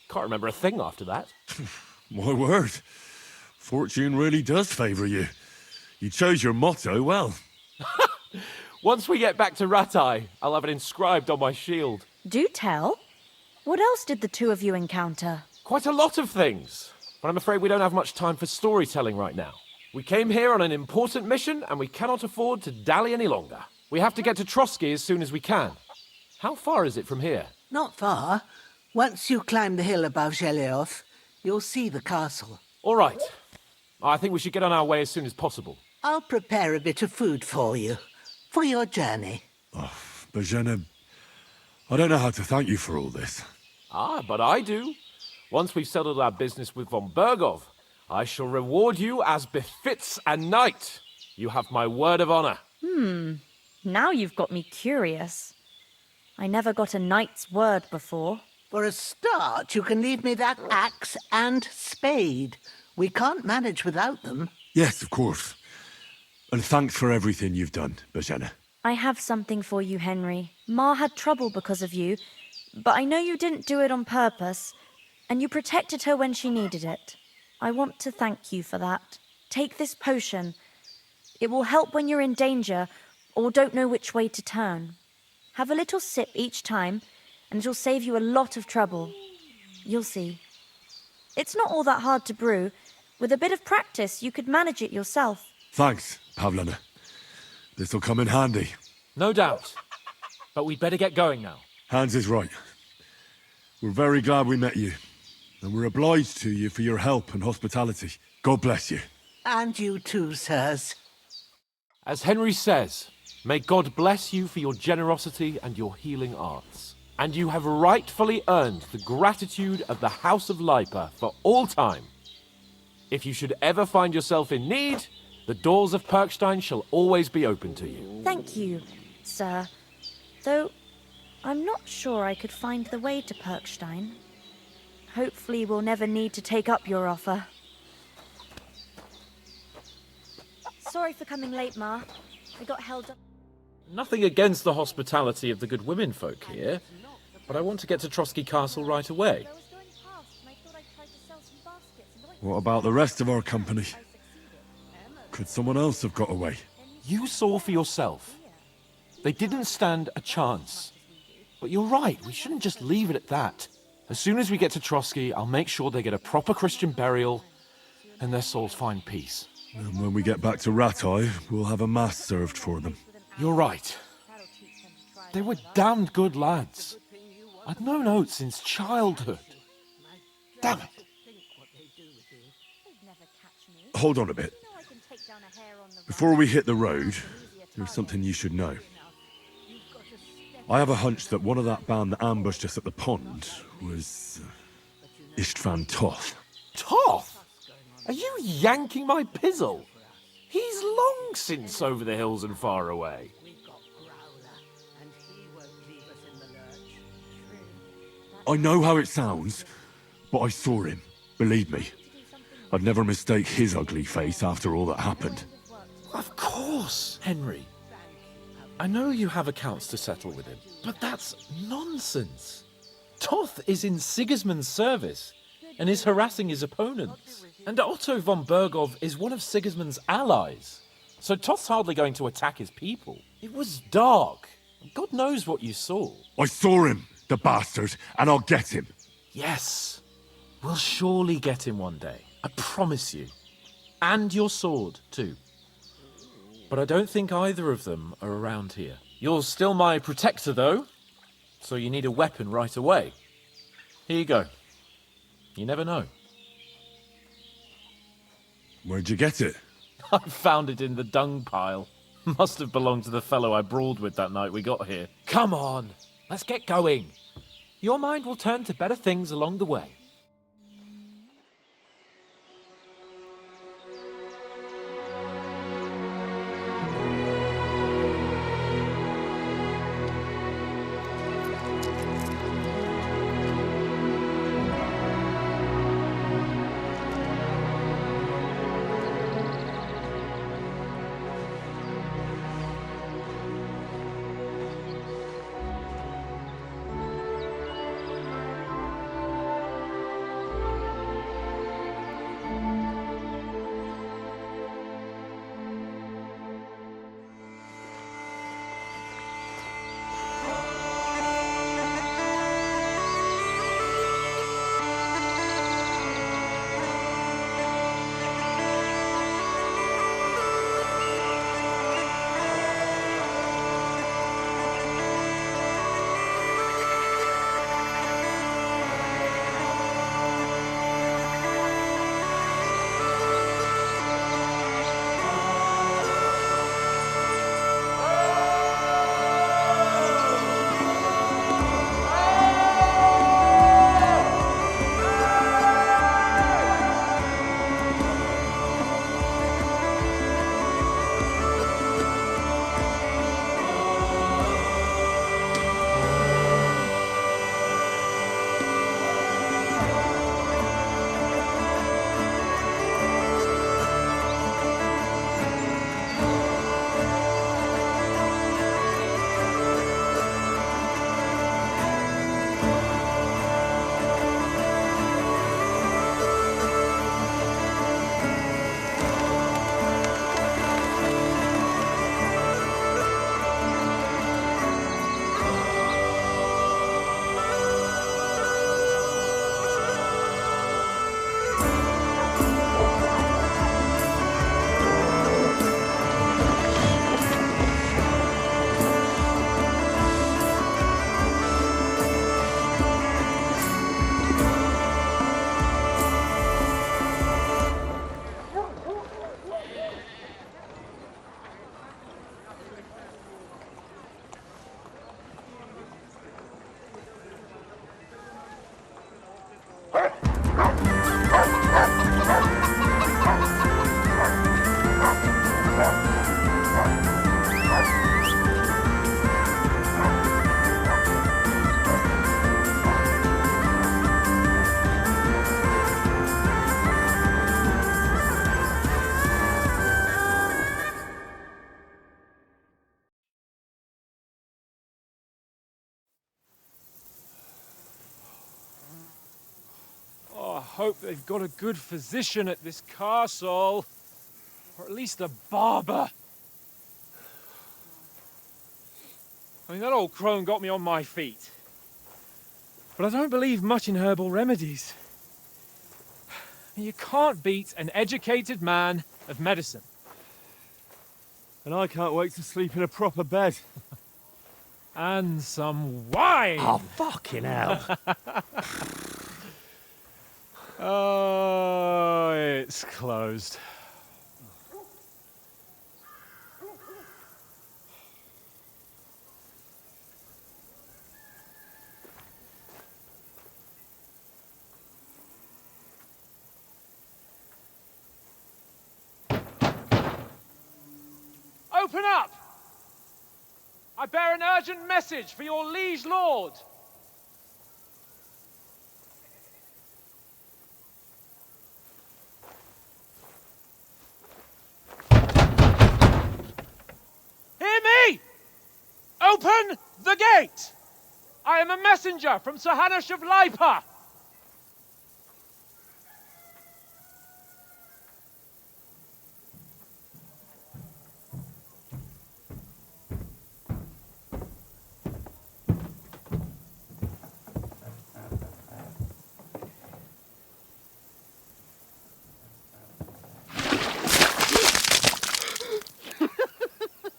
Can't remember a thing after that. My word. Fortune really does favour you. You chose your motto well. Once we get back to Ratai, I'll have it inscribed on my shield. Do tell. What else did the two of you encounter? Quite a lot of things. But I'm afraid we don't have much time for storytelling right now. We came here on an important mission, and we cannot afford to dally any longer. We have to get to Troskowitz as soon as we can. How far is it from here? Not far. Once you climb the hill above Zheleov, you'll see the castle. All right. I think we should get on our way as soon as possible. I'll prepare a bit of food for you, for your journey. Oh, Bozhena, I don't know how to thank you for all this. Ah, but I do. Once we've settled our business with von Bergov, I shall reward you as befits a knight. You have my word of honor. Now you've got me curious. I never got a knight's word before. For a start, you can leave me that axe and spade. We can't manage without them. Yes, of course. And thanks for everything you've done, Bozhena. I have something for you, Henry. Ma had trouble because of you, but I know you didn't do it on purpose, and you protected her when she needed it. I want to thank you for that. Take this potion. It will help when you're in danger or don't know which way to turn. Have a little sip each time, and it'll save you a lot of trouble. You'll see. It's not all that hard to brew. With a bit of practice, you could manage it yourself. Thanks, Pavlana. This'll come in handy. No doubt. But we'd better get going now. Hans is right. We're very glad we met you. And we're obliged to you for your help and hospitality. God bless you. And you too, sirs. As Henry says, may God bless you for your generosity and your healing arts. And you have rightfully earned the gratitude of the House of Lipa for all time. If you should ever find yourself in need, the doors of Perkstein shall always be open to you. Thank you, sir. Though, I'm not sure I could find the way to Perkstein. Hopefully we'll never need to take up your offer. Sorry for coming late, Ma. I got held up. Nothing against the hospitality of the good women folk here, but I want to get to Troskowitz Castle right away. What about the rest of our company? Could someone else have got away? You saw for yourself. They didn't stand a chance. But you're right, we shouldn't just leave it at that. As soon as we get to Troskowitz, I'll make sure they get a proper Christian burial and their souls find peace. And when we get back to Ratai, we'll have a mass served for them. You're right. They were damned good lads. I'd known Oats since childhood. Damn it. Hold on a bit. Before we hit the road, there's something you should know. I have a hunch that one of that band that ambushed us at the pond was Istvan Toth. Toth? Are you yanking my pizzle? He's long since over the hills and far away. I know how it sounds, but I saw him. Believe me. I'd never mistake his ugly face after all that happened. Of course, Henry. I know you have accounts to settle with him, but that's nonsense. Toth is in Sigismund's service and is harassing his opponents. And Otto von Bergov is one of Sigismund's allies. So Toth's hardly going to attack his people. It was dark. God knows what you saw. I saw him, the bastard, and I'll get him. Yes. We'll surely get him one day. I promise you. And your sword, too. But I don't think either of them are around here. You're still my protector, though, so you need a weapon right away. Here you go. You never know. Where'd you get it? I found it in the dung pile. Must have belonged to the fellow I brawled with that night we got here. Come on, let's get going. Your mind will turn to better things along the way. I hope they've got a good physician at this castle. Or at least a barber. I mean, that old crone got me on my feet. But I don't believe much in herbal remedies. You can't beat an educated man of medicine. And I can't wait to sleep in a proper bed. And some wine! Oh, fucking hell. Oh, it's closed. Open up! I bear an urgent message for your liege lord. Hear me! Open the gate! I am a messenger from Sir Hanush of Lipa.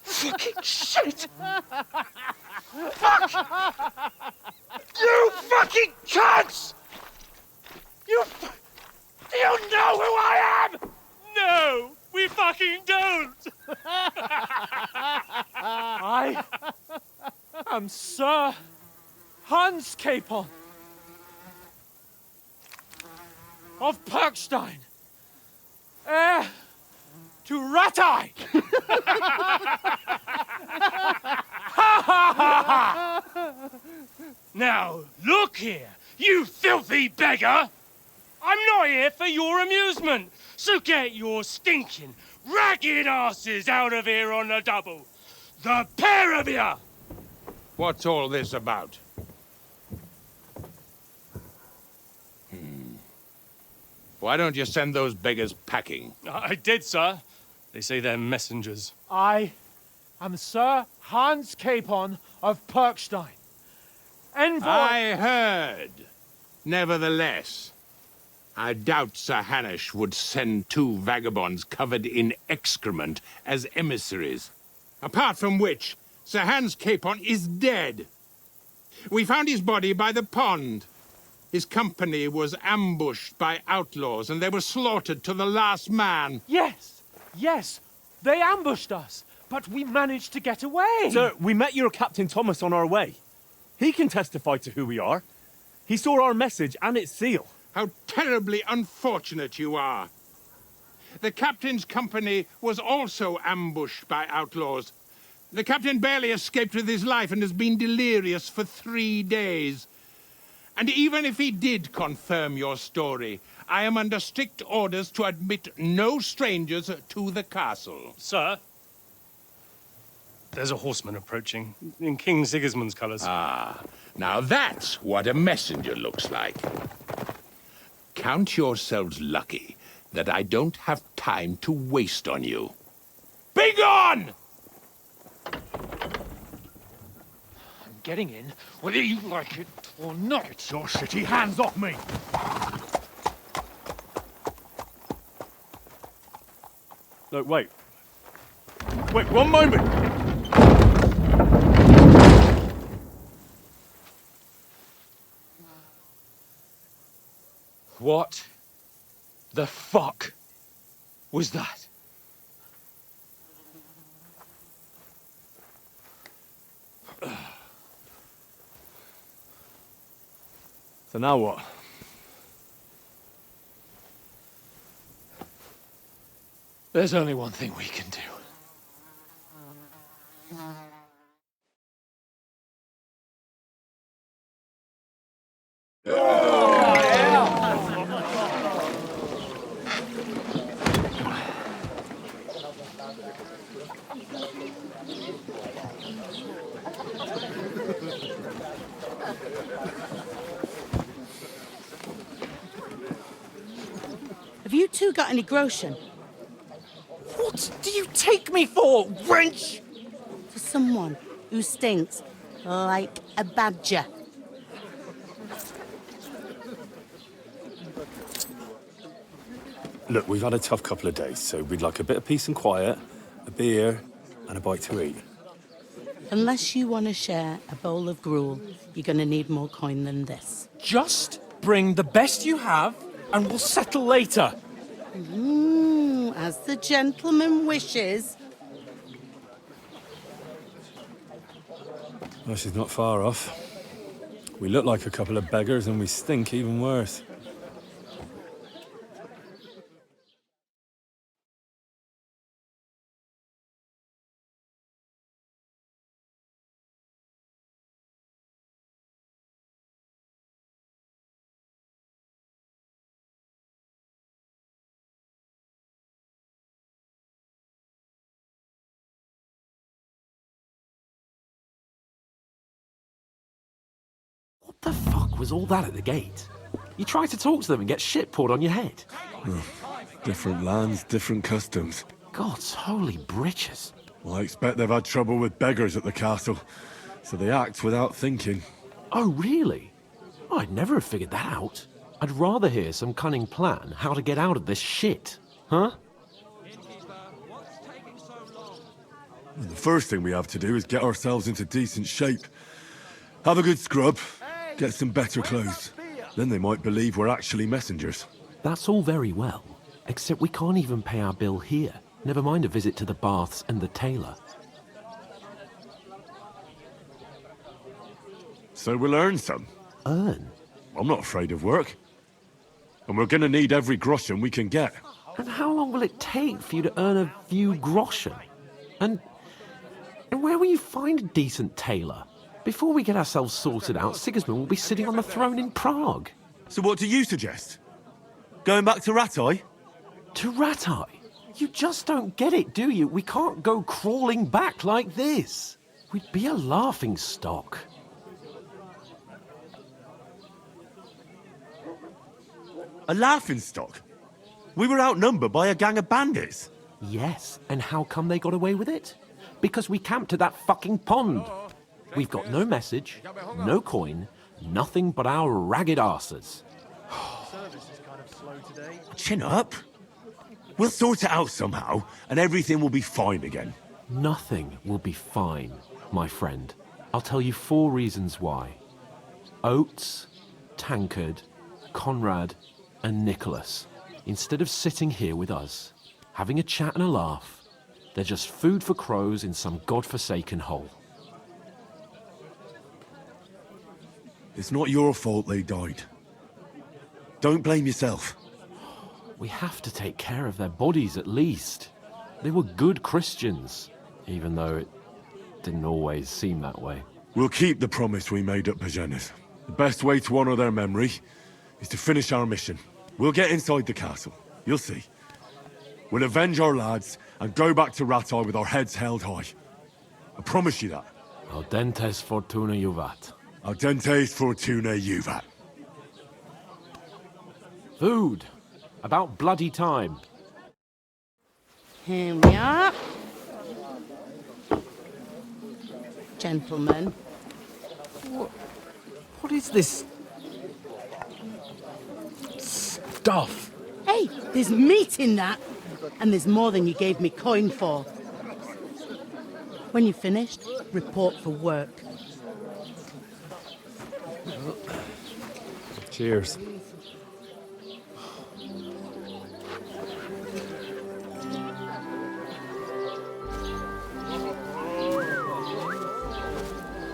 Fucking shit! Fuck! You fucking cunts! Do you know who I am? No, we fucking don't! I am Sir Hans Capon of Perkstein, heir to Ratai! Now, look here, you filthy beggar! I'm not here for your amusement, so get your stinking, ragged asses out of here on the double. The pair of you! What's all this about? Why don't you send those beggars packing? I did, sir. They say they're messengers. I am Sir Hans Capon of Perkstein. Envoy! I heard. Nevertheless, I doubt Sir Hanush would send two vagabonds covered in excrement as emissaries. Apart from which, Sir Hans Capon is dead. We found his body by the pond. His company was ambushed by outlaws, and they were slaughtered to the last man. Yes, yes, they ambushed us, but we managed to get away. Sir, we met your Captain Thomas on our way. He can testify to who we are. He saw our message and its seal. How terribly unfortunate you are. The captain's company was also ambushed by outlaws. The captain barely escaped with his life and has been delirious for 3 days. And even if he did confirm your story, I am under strict orders to admit no strangers to the castle. Sir, there's a horseman approaching, in King Sigismund's colours. Ah, now that's what a messenger looks like. Count yourselves lucky that I don't have time to waste on you. Be gone! I'm getting in, whether you like it or not. Get your shitty hands off me! Look, wait. Wait, one moment! What the fuck was that? So now what? There's only one thing we can do. Have you two got any groschen? What do you take me for, wench? For someone who stinks like a badger. Look, we've had a tough couple of days, so we'd like a bit of peace and quiet, a beer, and a bite to eat. Unless you want to share a bowl of gruel, you're going to need more coin than this. Just bring the best you have, and we'll settle later. As the gentleman wishes. Well, she's not far off. We look like a couple of beggars and we stink even worse. What the fuck was all that at the gate? You try to talk to them and get shit poured on your head. Different lands, different customs. God's holy britches. Well, I expect they've had trouble with beggars at the castle, so they act without thinking. Oh, really? I'd never have figured that out. I'd rather hear some cunning plan how to get out of this shit. Huh? The first thing we have to do is get ourselves into decent shape. Have a good scrub, get some better clothes. Then they might believe we're actually messengers. That's all very well, except we can't even pay our bill here. Never mind a visit to the baths and the tailor. So we'll earn some. Earn? I'm not afraid of work. And we're gonna need every groschen we can get. And how long will it take for you to earn a few groschen? And where will you find a decent tailor? Before we get ourselves sorted out, Sigismund will be sitting on the throne in Prague. So what do you suggest? Going back to Ratai? To Ratai? You just don't get it, do you? We can't go crawling back like this. We'd be a laughing stock. A laughing stock? We were outnumbered by a gang of bandits. Yes, and how come they got away with it? Because we camped at that fucking pond. We've got no message, no coin, nothing but our ragged arses. Chin up. We'll sort it out somehow, and everything will be fine again. Nothing will be fine, my friend. I'll tell you 4 reasons why. Oats, Tankard, Conrad, and Nicholas, instead of sitting here with us, having a chat and a laugh, they're just food for crows in some godforsaken hole. It's not your fault they died. Don't blame yourself. We have to take care of their bodies at least. They were good Christians, even though it didn't always seem that way. We'll keep the promise we made at Bozhena. The best way to honor their memory is to finish our mission. We'll get inside the castle. You'll see. We'll avenge our lads and go back to Ratai with our heads held high. I promise you that. Audentes fortuna juvat. Audentes fortuna juvat. Food. About bloody time. Here we are. Gentlemen. What is this stuff? Hey, there's meat in that. And there's more than you gave me coin for. When you're finished, report for work. Cheers.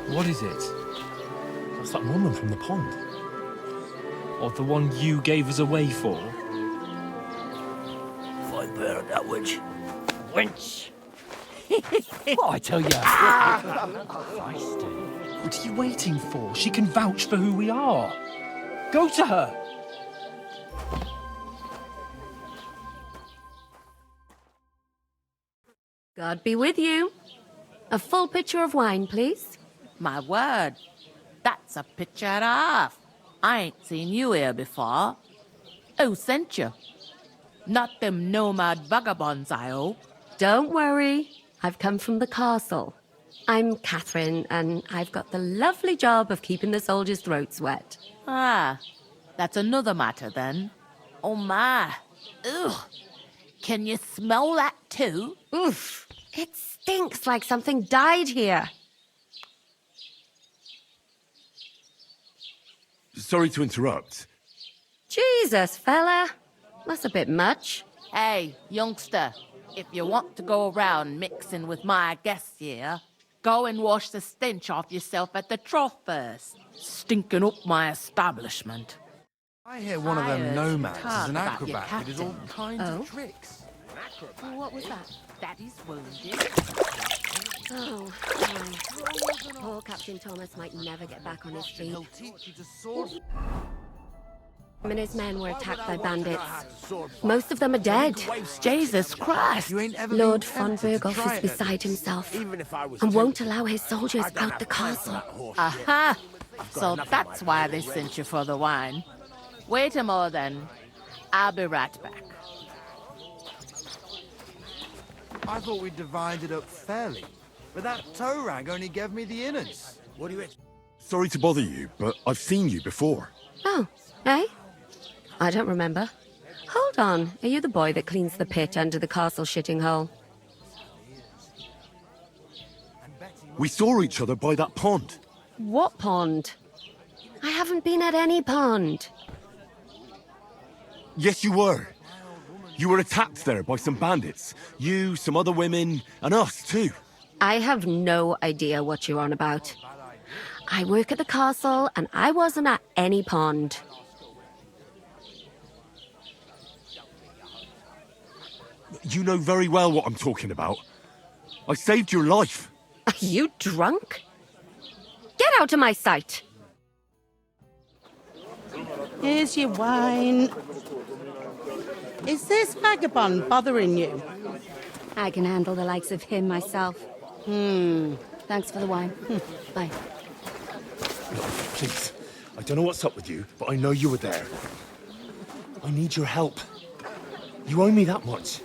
What is it? What's that woman from the pond? Or the one you gave us away for? If I bear that witch. Wench! What I tell you? What are you waiting for? She can vouch for who we are. Go to her. God be with you. A full pitcher of wine, please. My word, that's a picture and a half. I ain't seen you here before. Who sent you? Not them nomad vagabonds, I hope. Don't worry. I've come from the castle. I'm Katherine, and I've got the lovely job of keeping the soldiers' throats wet. Ah, that's another matter then. Oh my. Ugh. Can you smell that too? Oof. It stinks like something died here. Sorry to interrupt. Jesus, fella. That's a bit much. Hey, youngster, if you want to go around mixing with my guests here, go and wash the stench off yourself at the trough first. Stinking up my establishment. I hear one of them nomads is an acrobat who does all kinds Oh? of tricks. What was that? Daddy's wounded. Oh, no. Poor Captain Thomas might never get back on his feet. Him and his men were attacked by bandits. Most of them are dead. Jesus Christ! Lord von Berghoff is beside himself and won't allow his soldiers out the castle. Aha! So that's why they sent you for the wine. Wait a more then. I'll be right back. I thought we divided up fairly, but that tow rag only gave me the innards. What do you expect? Sorry to bother you, but I've seen you before. Oh, eh? I don't remember. Hold on, are you the boy that cleans the pit under the castle shitting hole? We saw each other by that pond. What pond? I haven't been at any pond. Yes, you were. You were attacked there by some bandits. You, some other women, and us too. I have no idea what you're on about. I work at the castle, and I wasn't at any pond. You know very well what I'm talking about. I saved your life. Are you drunk? Get out of my sight! Here's your wine. Is this vagabond bothering you? I can handle the likes of him myself. Thanks for the wine. Bye. Please, I don't know what's up with you, but I know you were there. I need your help. You owe me that much.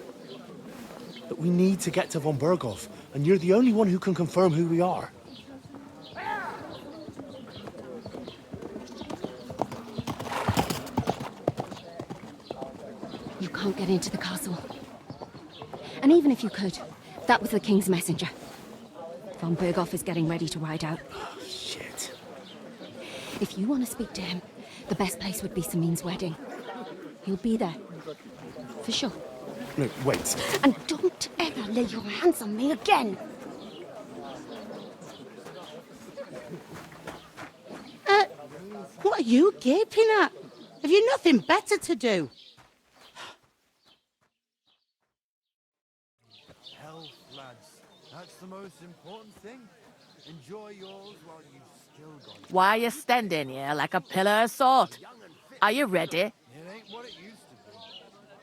But we need to get to von Berghoff, and you're the only one who can confirm who we are. You can't get into the castle. And even if you could, that was the king's messenger. Von Berghoff is getting ready to ride out. Oh, shit. If you want to speak to him, the best place would be Samin's wedding. He'll be there. For sure. No, wait. And don't ever lay your hands on me again! What are you gaping at? Have you nothing better to do? Health, lads. That's the most important thing. Enjoy yours while you've still got it. Why are you standing here like a pillar of salt? Are you ready? It ain't what it used to be.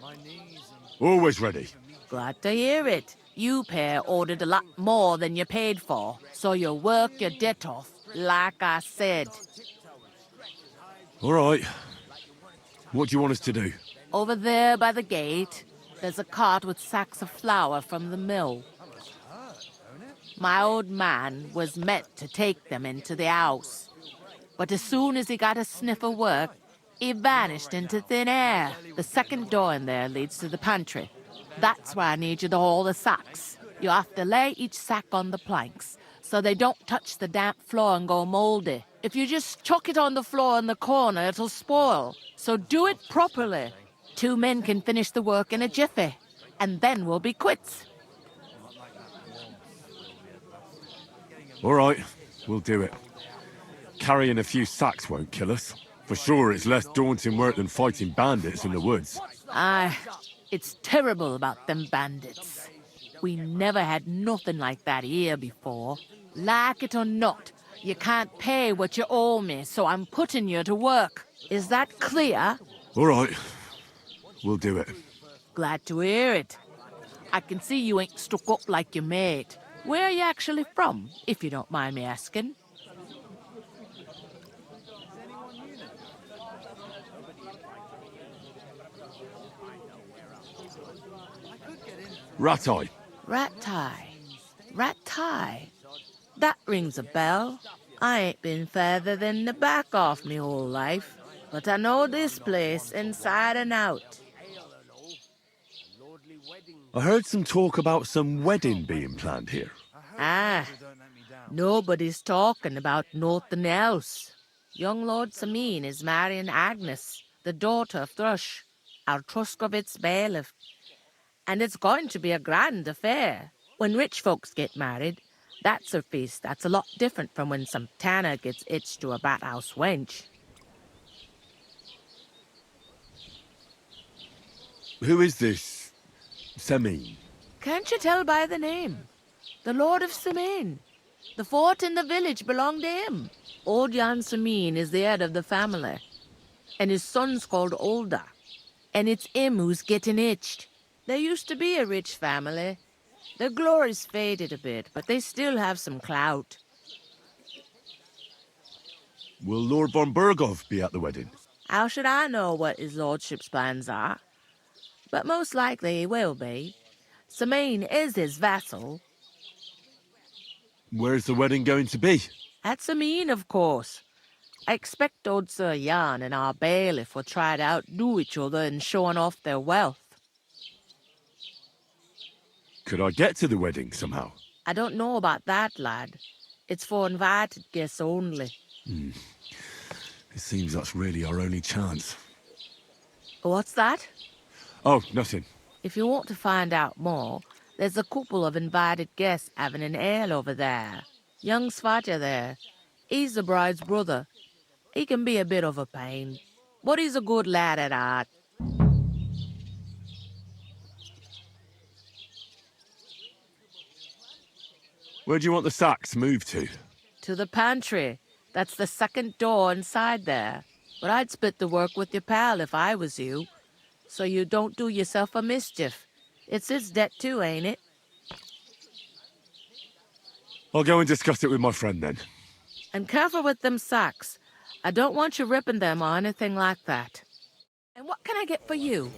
My knees and... Always ready. Glad to hear it. You pair ordered a lot more than you paid for, so you work your debt off, like I said. All right. What do you want us to do? Over there by the gate, there's a cart with sacks of flour from the mill. My old man was meant to take them into the house. But as soon as he got a sniff of work, he vanished into thin air. The second door in there leads to the pantry. That's why I need you to haul the sacks. You have to lay each sack on the planks, so they don't touch the damp floor and go moldy. If you just chuck it on the floor in the corner, it'll spoil. So do it properly. 2 men can finish the work in a jiffy, and then we'll be quits. All right, we'll do it. Carrying a few sacks won't kill us. For sure, it's less daunting work than fighting bandits in the woods. Aye, it's terrible about them bandits. We never had nothing like that here before. Like it or not, you can't pay what you owe me, so I'm putting you to work. Is that clear? All right, we'll do it. Glad to hear it. I can see you ain't stuck up like your mate. Where are you actually from, if you don't mind me asking? Ratai. Ratai. That rings a bell. I ain't been further than the back off me whole life, but I know this place inside and out. I heard some talk about some wedding being planned here. Ah, nobody's talking about nothing else. Young Lord Samin is marrying Agnes, the daughter of Thrush, our Troskowitz bailiff. And it's going to be a grand affair. When rich folks get married, that's a feast that's a lot different from when some tanner gets hitched to a bathhouse wench. Who is this Semin? Can't you tell by the name? The Lord of Semin. The fort and the village belong to him. Old Jan Semin is the head of the family, and his son's called Olda. And it's him who's getting itched. There used to be a rich family. Their glory's faded a bit, but they still have some clout. Will Lord von Berghoff be at the wedding? How should I know what his lordship's plans are? But most likely he will be. Semin is his vassal. Where's the wedding going to be? At Semin, of course. I expect old Sir Jan and our bailiff will try to outdo each other in showing off their wealth. Could I get to the wedding somehow? I don't know about that, lad. It's for invited guests only. It seems that's really our only chance. What's that? Oh, nothing. If you want to find out more, there's a couple of invited guests having an ale over there. Young Svatja there. He's the bride's brother. He can be a bit of a pain, but he's a good lad at heart. Where do you want the sacks moved to? To the pantry. That's the second door inside there. But I'd split the work with your pal if I was you, so you don't do yourself a mischief. It's his debt too, ain't it? I'll go and discuss it with my friend then. And careful with them sacks. I don't want you ripping them or anything like that. And what can I get for you?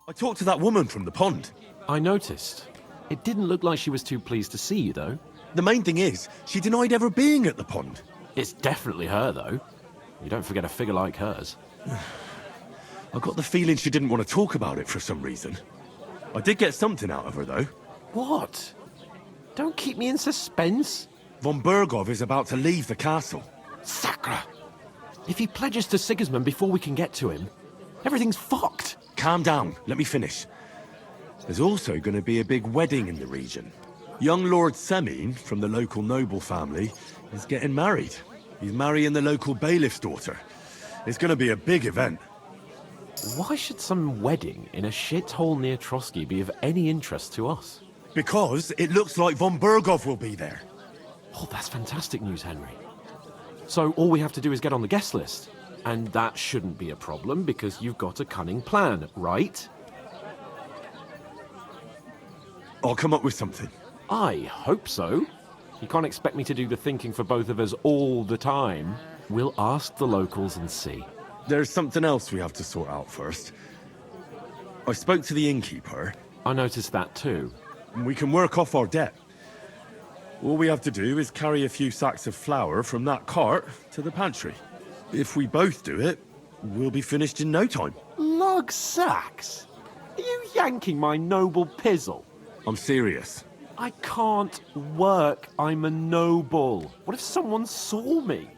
I talked to that woman from the pond. I noticed. It didn't look like she was too pleased to see you, though. The main thing is, she denied ever being at the pond. It's definitely her, though. You don't forget a figure like hers. I got the feeling she didn't want to talk about it for some reason. I did get something out of her, though. What? Don't keep me in suspense. Von Berghoff is about to leave the castle. Sacre! If he pledges to Sigismund before we can get to him, everything's fucked. Calm down. Let me finish. There's also going to be a big wedding in the region. Young Lord Semin, from the local noble family, is getting married. He's marrying the local bailiff's daughter. It's going to be a big event. Why should some wedding in a shithole near Trotsky be of any interest to us? Because it looks like von Berghoff will be there. Oh, that's fantastic news, Henry. So all we have to do is get on the guest list. And that shouldn't be a problem because you've got a cunning plan, right? I'll come up with something. I hope so. You can't expect me to do the thinking for both of us all the time. We'll ask the locals and see. There's something else we have to sort out first. I spoke to the innkeeper. I noticed that too. We can work off our debt. All we have to do is carry a few sacks of flour from that cart to the pantry. If we both do it, we'll be finished in no time. Lug sacks? Are you yanking my noble pizzle? I'm serious. I can't work. I'm a noble. What if someone saw me?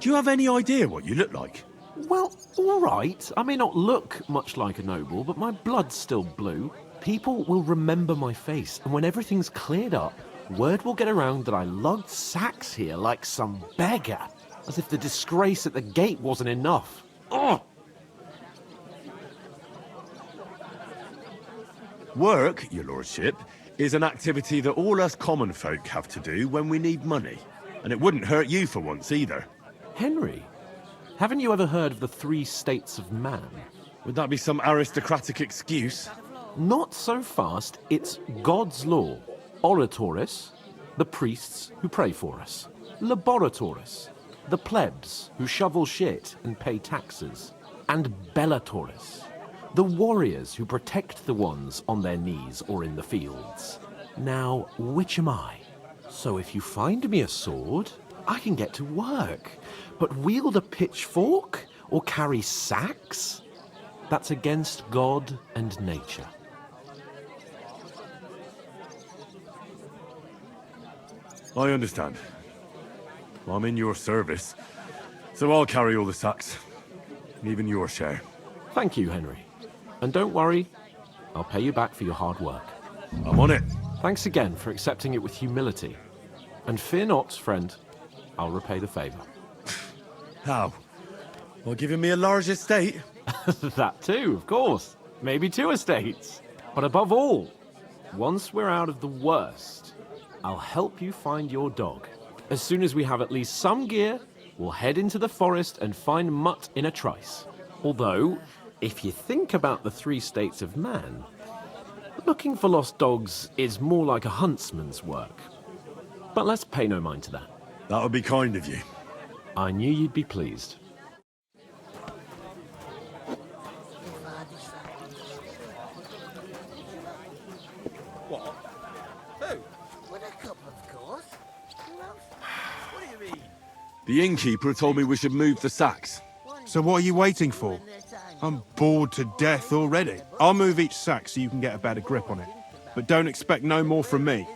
Do you have any idea what you look like? Well, all right. I may not look much like a noble, but my blood's still blue. People will remember my face, and when everything's cleared up, word will get around that I lugged sacks here like some beggar, as if the disgrace at the gate wasn't enough. Ugh! Work, your lordship, is an activity that all us common folk have to do when we need money. And it wouldn't hurt you for once either. Henry, haven't you ever heard of the 3 states of man? Would that be some aristocratic excuse? Not so fast. It's God's law. Oratoris, the priests who pray for us. Laboratoris, the plebs who shovel shit and pay taxes. And Bellatoris, the warriors who protect the ones on their knees or in the fields. Now, which am I? So if you find me a sword, I can get to work. But wield a pitchfork or carry sacks? That's against God and nature. I understand. I'm in your service, so I'll carry all the sacks. Even your share. Thank you, Henry. And don't worry, I'll pay you back for your hard work. I'm on it. Thanks again for accepting it with humility. And fear not, friend, I'll repay the favor. How? While giving me a large estate? That too, of course. Maybe 2 estates. But above all, once we're out of the worst, I'll help you find your dog. As soon as we have at least some gear, we'll head into the forest and find Mutt in a trice. Although, if you think about the 3 states of man, looking for lost dogs is more like a huntsman's work. But let's pay no mind to that. That would be kind of you. I knew you'd be pleased. What? Who? With a cup, of course. Who else? What do you mean? The innkeeper told me we should move the sacks. So what are you waiting for? I'm bored to death already. I'll move each sack so you can get a better grip on it. But don't expect no more from me.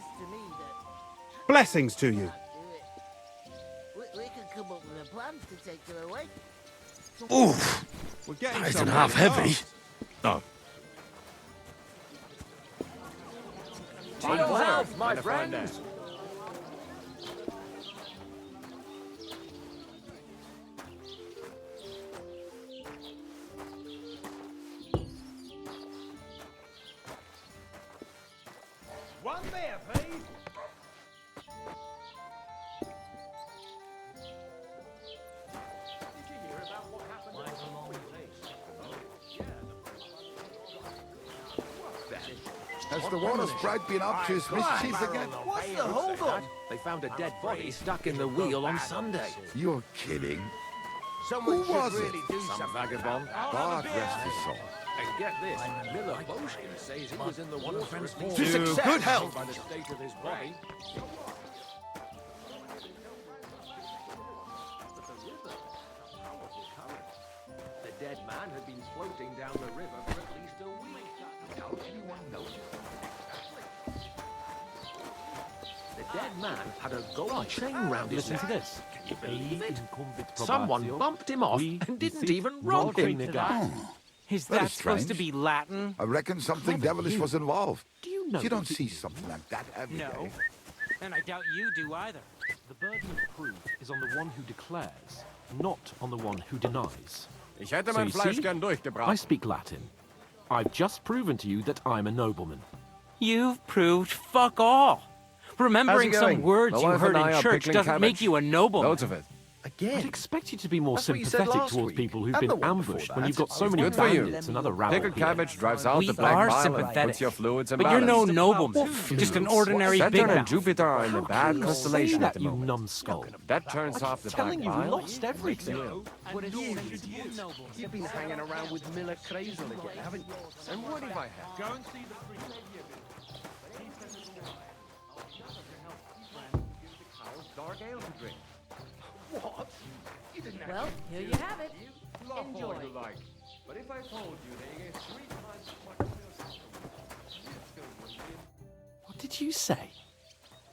Blessings to you. We can come up with a plan to take her away. Oof! We're getting That isn't somewhere half heavy. fast. Oh. To your health, my friend! One there, please. Has the water sprite been up to his mischief again? What's the hold on? They found a dead body stuck in the wheel on Sunday. You're kidding. Someone Who was should really it? do some vagabond. God rest his soul. And get this, Miller Bozhena says he was in the water at least To success. Good health. by the state of his body. The dead man had been floating down the river for at least a week. How anyone notice? The dead man had a gold chain round his neck. Listen to this. Can you believe it? Someone bumped him off and didn't even rob him. Is Very that supposed to strange. be Latin? I reckon something devilish was involved. Do you know You don't that see something like that every day. No. And I doubt you do either. The burden of proof is on the one who declares, not on the one who denies. Ich hätte So mein you Fleisch see, gern durchgebraten. I speak Latin. I've just proven to you that I'm a nobleman. You've proved fuck all. Remembering How's it some going? words My you wife heard and I in are church pickling doesn't make cabbage. you a nobleman. Loads of it. I'd expect you to be more That's what you said sympathetic last towards week. people who've And the been one before ambushed when that. you've got so It's many good for you. bandits and other rabble Pickled here. cabbage drives out We the black are bile and sympathetic. puts your fluids in But you're balance. no nobleman. Just an ordinary Saturn big and mouth. Jupiter are in a bad Say constellation that, at the you moment. numbskull. That turns off the black telling you, we bile. lost everything. You've been hanging around with Miller Crazel again, haven't you? And what if I have? Go and see the dark ale to drink. What? You didn't Well, here you have it. Love Enjoy. all you like. But if I told you that you get 3 times as much What did you say?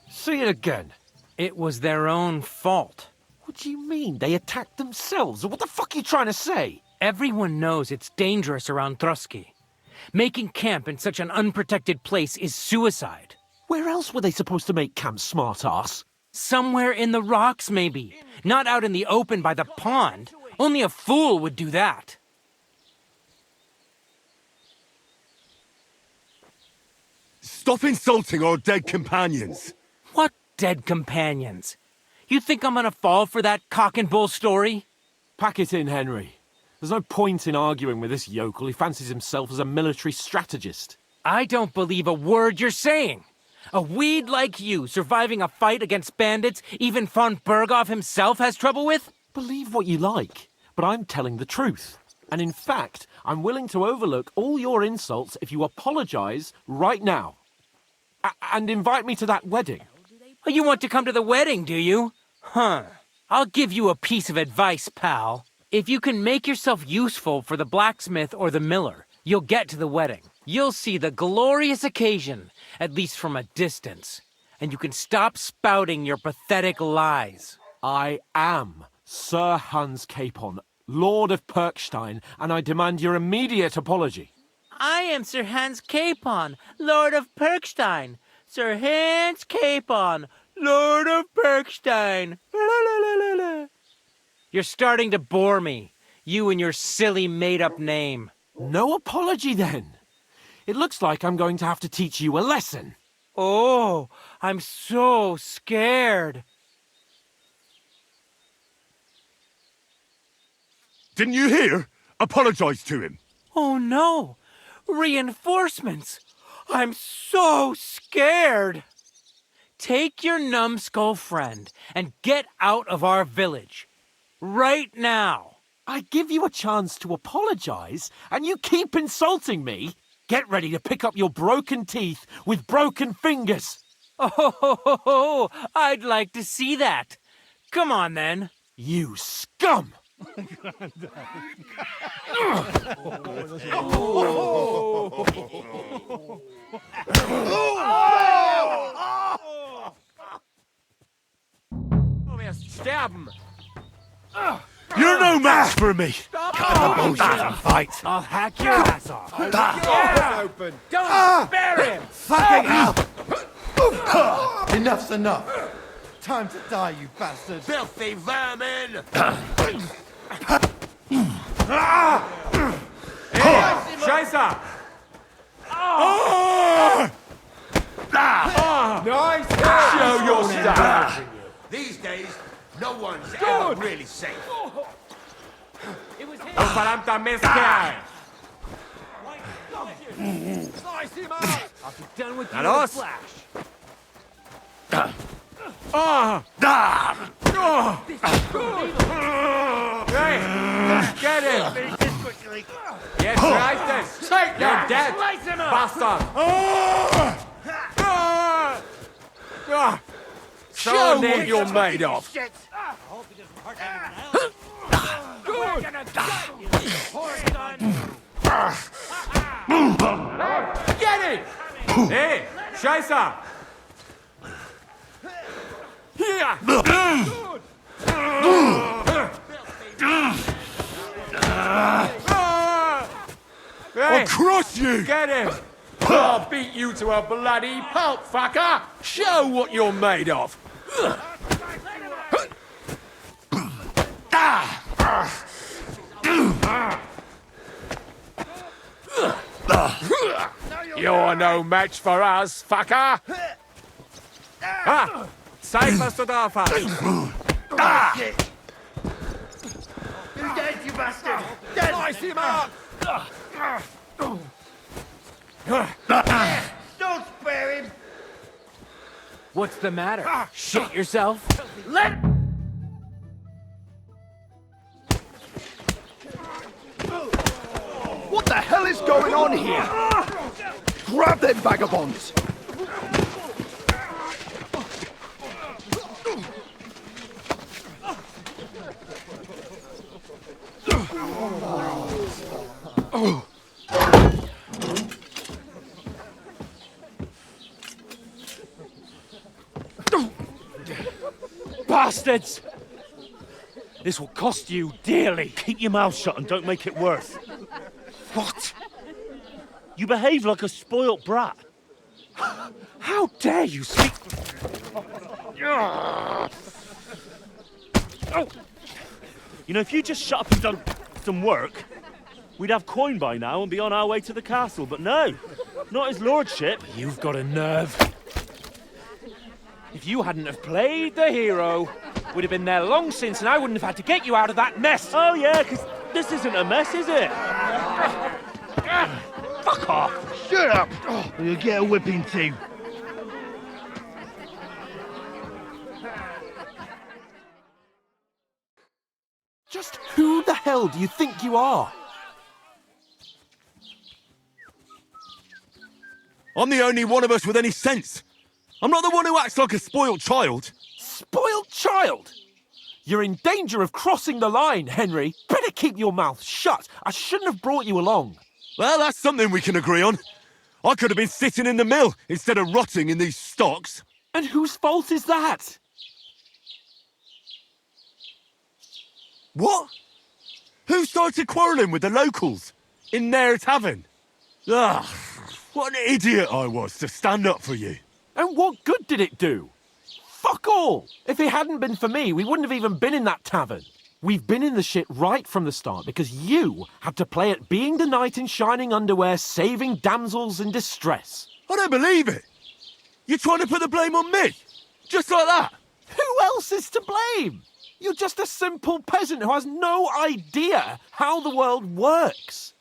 Say it again. It was their own fault. What do you mean? They attacked themselves? What the fuck are you trying to say? Everyone knows it's dangerous around Troskowitz. Making camp in such an unprotected place is suicide. Where else were they supposed to make camp, smart-ass? Somewhere in the rocks, maybe. Not out in the open by the pond. Only a fool would do that. Stop insulting our dead companions. What dead companions? You think I'm gonna fall for that cock and bull story? Pack it in, Henry. There's no point in arguing with this yokel. He fancies himself as a military strategist. I don't believe a word you're saying. A weed like you surviving a fight against bandits even von Berghoff himself has trouble with? Believe what you like, but I'm telling the truth. And in fact, I'm willing to overlook all your insults if you apologize right now. And invite me to that wedding. Oh, you want to come to the wedding, do you? Huh. I'll give you a piece of advice, pal. If you can make yourself useful for the blacksmith or the miller, you'll get to the wedding. You'll see the glorious occasion, at least from a distance. And you can stop spouting your pathetic lies. I am Sir Hans Capon, Lord of Perkstein, and I demand your immediate apology. I am Sir Hans Capon, Lord of Perkstein. Sir Hans Capon, Lord of Perkstein. You're starting to bore me, you and your silly made-up name. No apology, then. It looks like I'm going to have to teach you a lesson. Oh, I'm so scared. Didn't you hear? Apologize to him. Oh no! Reinforcements! I'm so scared! Take your numbskull friend and get out of our village. Right now! I give you a chance to apologize, and you keep insulting me? Get ready to pick up your broken teeth with broken fingers. Oh, I'd like to see that. Come on, then. You scum! Stab You're no match for me! Come on, Bozhena, fight! I'll hack your ass off! Open! Don't spare him! Fucking hell! Enough's enough! Time to die, you bastard! Filthy vermin! Scheiße! Nice! Show your style! These days, no one's ever really safe. Du verdammter Mistkerl! Slice him up! I'll be done with you Na in a los! flash. Hey! Get him! Jetzt reicht es! You're dead, bastard! Show what you're made of! Get it! Hey, Scheiße! Here! I'll crush you! Get him! I'll beat you to a bloody pulp, fucker! Show what you're made of! You're no match for us, fucker! Zeig, was du drauf hast! You're dead, you bastard! Dead! Slice him up! Don't spare him! What's the matter? Shit yourself? Let... What the hell is going on here? Grab them vagabonds! Bastards! This will cost you dearly. Keep your mouth shut and don't make it worse. What? You behave like a spoilt brat. How dare you speak... You know, if you just shut up and done some work, we'd have coin by now and be on our way to the castle. But no, not his lordship. You've got a nerve. If you hadn't have played the hero, we'd have been there long since and I wouldn't have had to get you out of that mess. Oh yeah, because this isn't a mess, is it? Fuck off. Shut up! Or you'll get a whipping too. Just who the hell do you think you are? I'm the only one of us with any sense. I'm not the one who acts like a spoiled child. Spoiled child? You're in danger of crossing the line, Henry. Better keep your mouth shut. I shouldn't have brought you along. Well, that's something we can agree on. I could have been sitting in the mill instead of rotting in these stocks. And whose fault is that? What? Who started quarrelling with the locals? In their tavern? Ugh, what an idiot I was to stand up for you. And what good did it do? Fuck all! If it hadn't been for me, we wouldn't have even been in that tavern. We've been in the shit right from the start because you had to play at being the knight in shining underwear, saving damsels in distress. I don't believe it. You're trying to put the blame on me? Just like that? Who else is to blame? You're just a simple peasant who has no idea how the world works.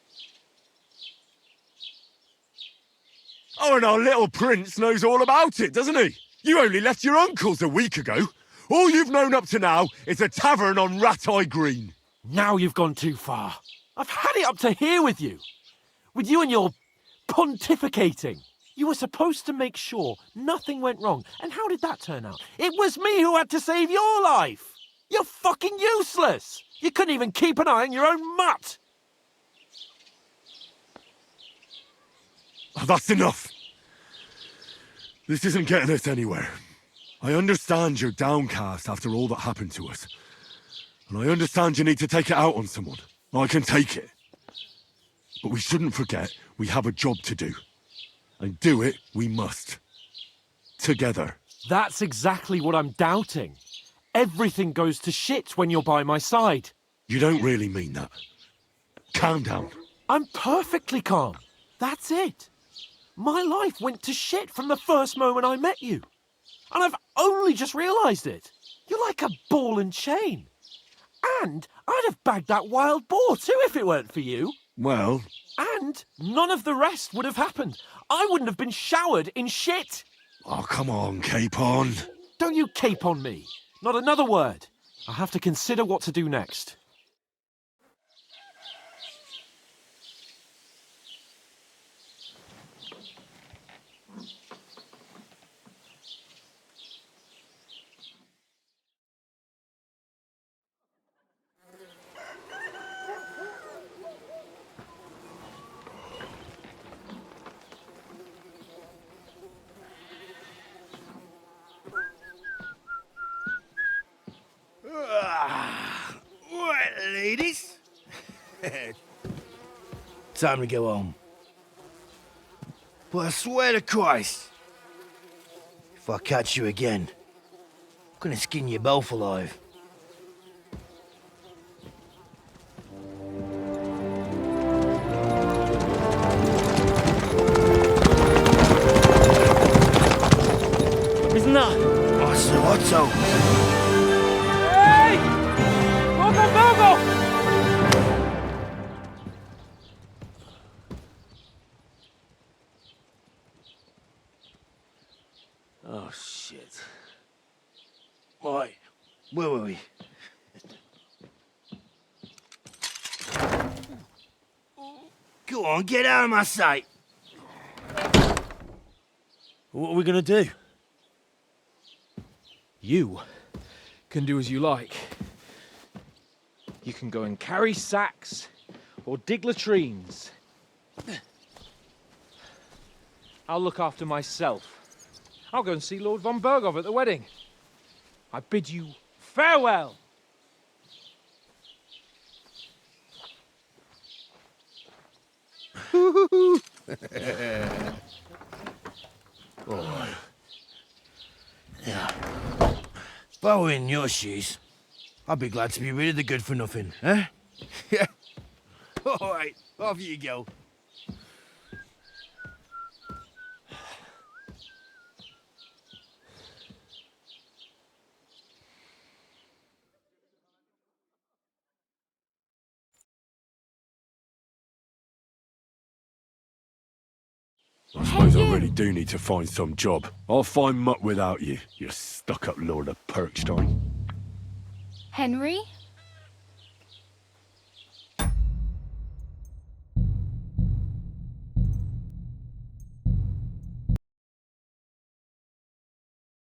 Oh, and our little prince knows all about it, doesn't he? You only left your uncle's a week ago. All you've known up to now is a tavern on Rat-Eye Green. Now you've gone too far. I've had it up to here with you. With you and your pontificating. You were supposed to make sure nothing went wrong. And how did that turn out? It was me who had to save your life. You're fucking useless. You couldn't even keep an eye on your own mutt. Oh, that's enough. This isn't getting us anywhere. I understand you're downcast after all that happened to us. And I understand you need to take it out on someone. I can take it. But we shouldn't forget we have a job to do. And do it we must. Together. That's exactly what I'm doubting. Everything goes to shit when you're by my side. You don't really mean that. Calm down. I'm perfectly calm. That's it. My life went to shit from the first moment I met you. And I've only just realised it. You're like a ball and chain. And I'd have bagged that wild boar too if it weren't for you. Well... And none of the rest would have happened. I wouldn't have been showered in shit. Oh, come on, Capon. Don't you cape on me. Not another word. I'll have to consider what to do next. Right, ladies. Time to go home. But I swear to Christ, if I catch you again, I'm gonna skin you both alive. Isn't that? Oh, Sir Otto. Hey! Virgo! Oh, shit. Right, where were we? Go on, get out of my sight. What are we gonna do? You can do as you like. You can go and carry sacks or dig latrines. I'll look after myself. I'll go and see Lord von Berghoff at the wedding. I bid you farewell. Oh. Yeah. If I were in your shoes, I'd be glad to be rid of the good-for-nothing, eh? Yeah. All right, off you go. I suppose I really do need to find some job. I'll find Mutt without you, you stuck-up Lord of Perkstein. Henry?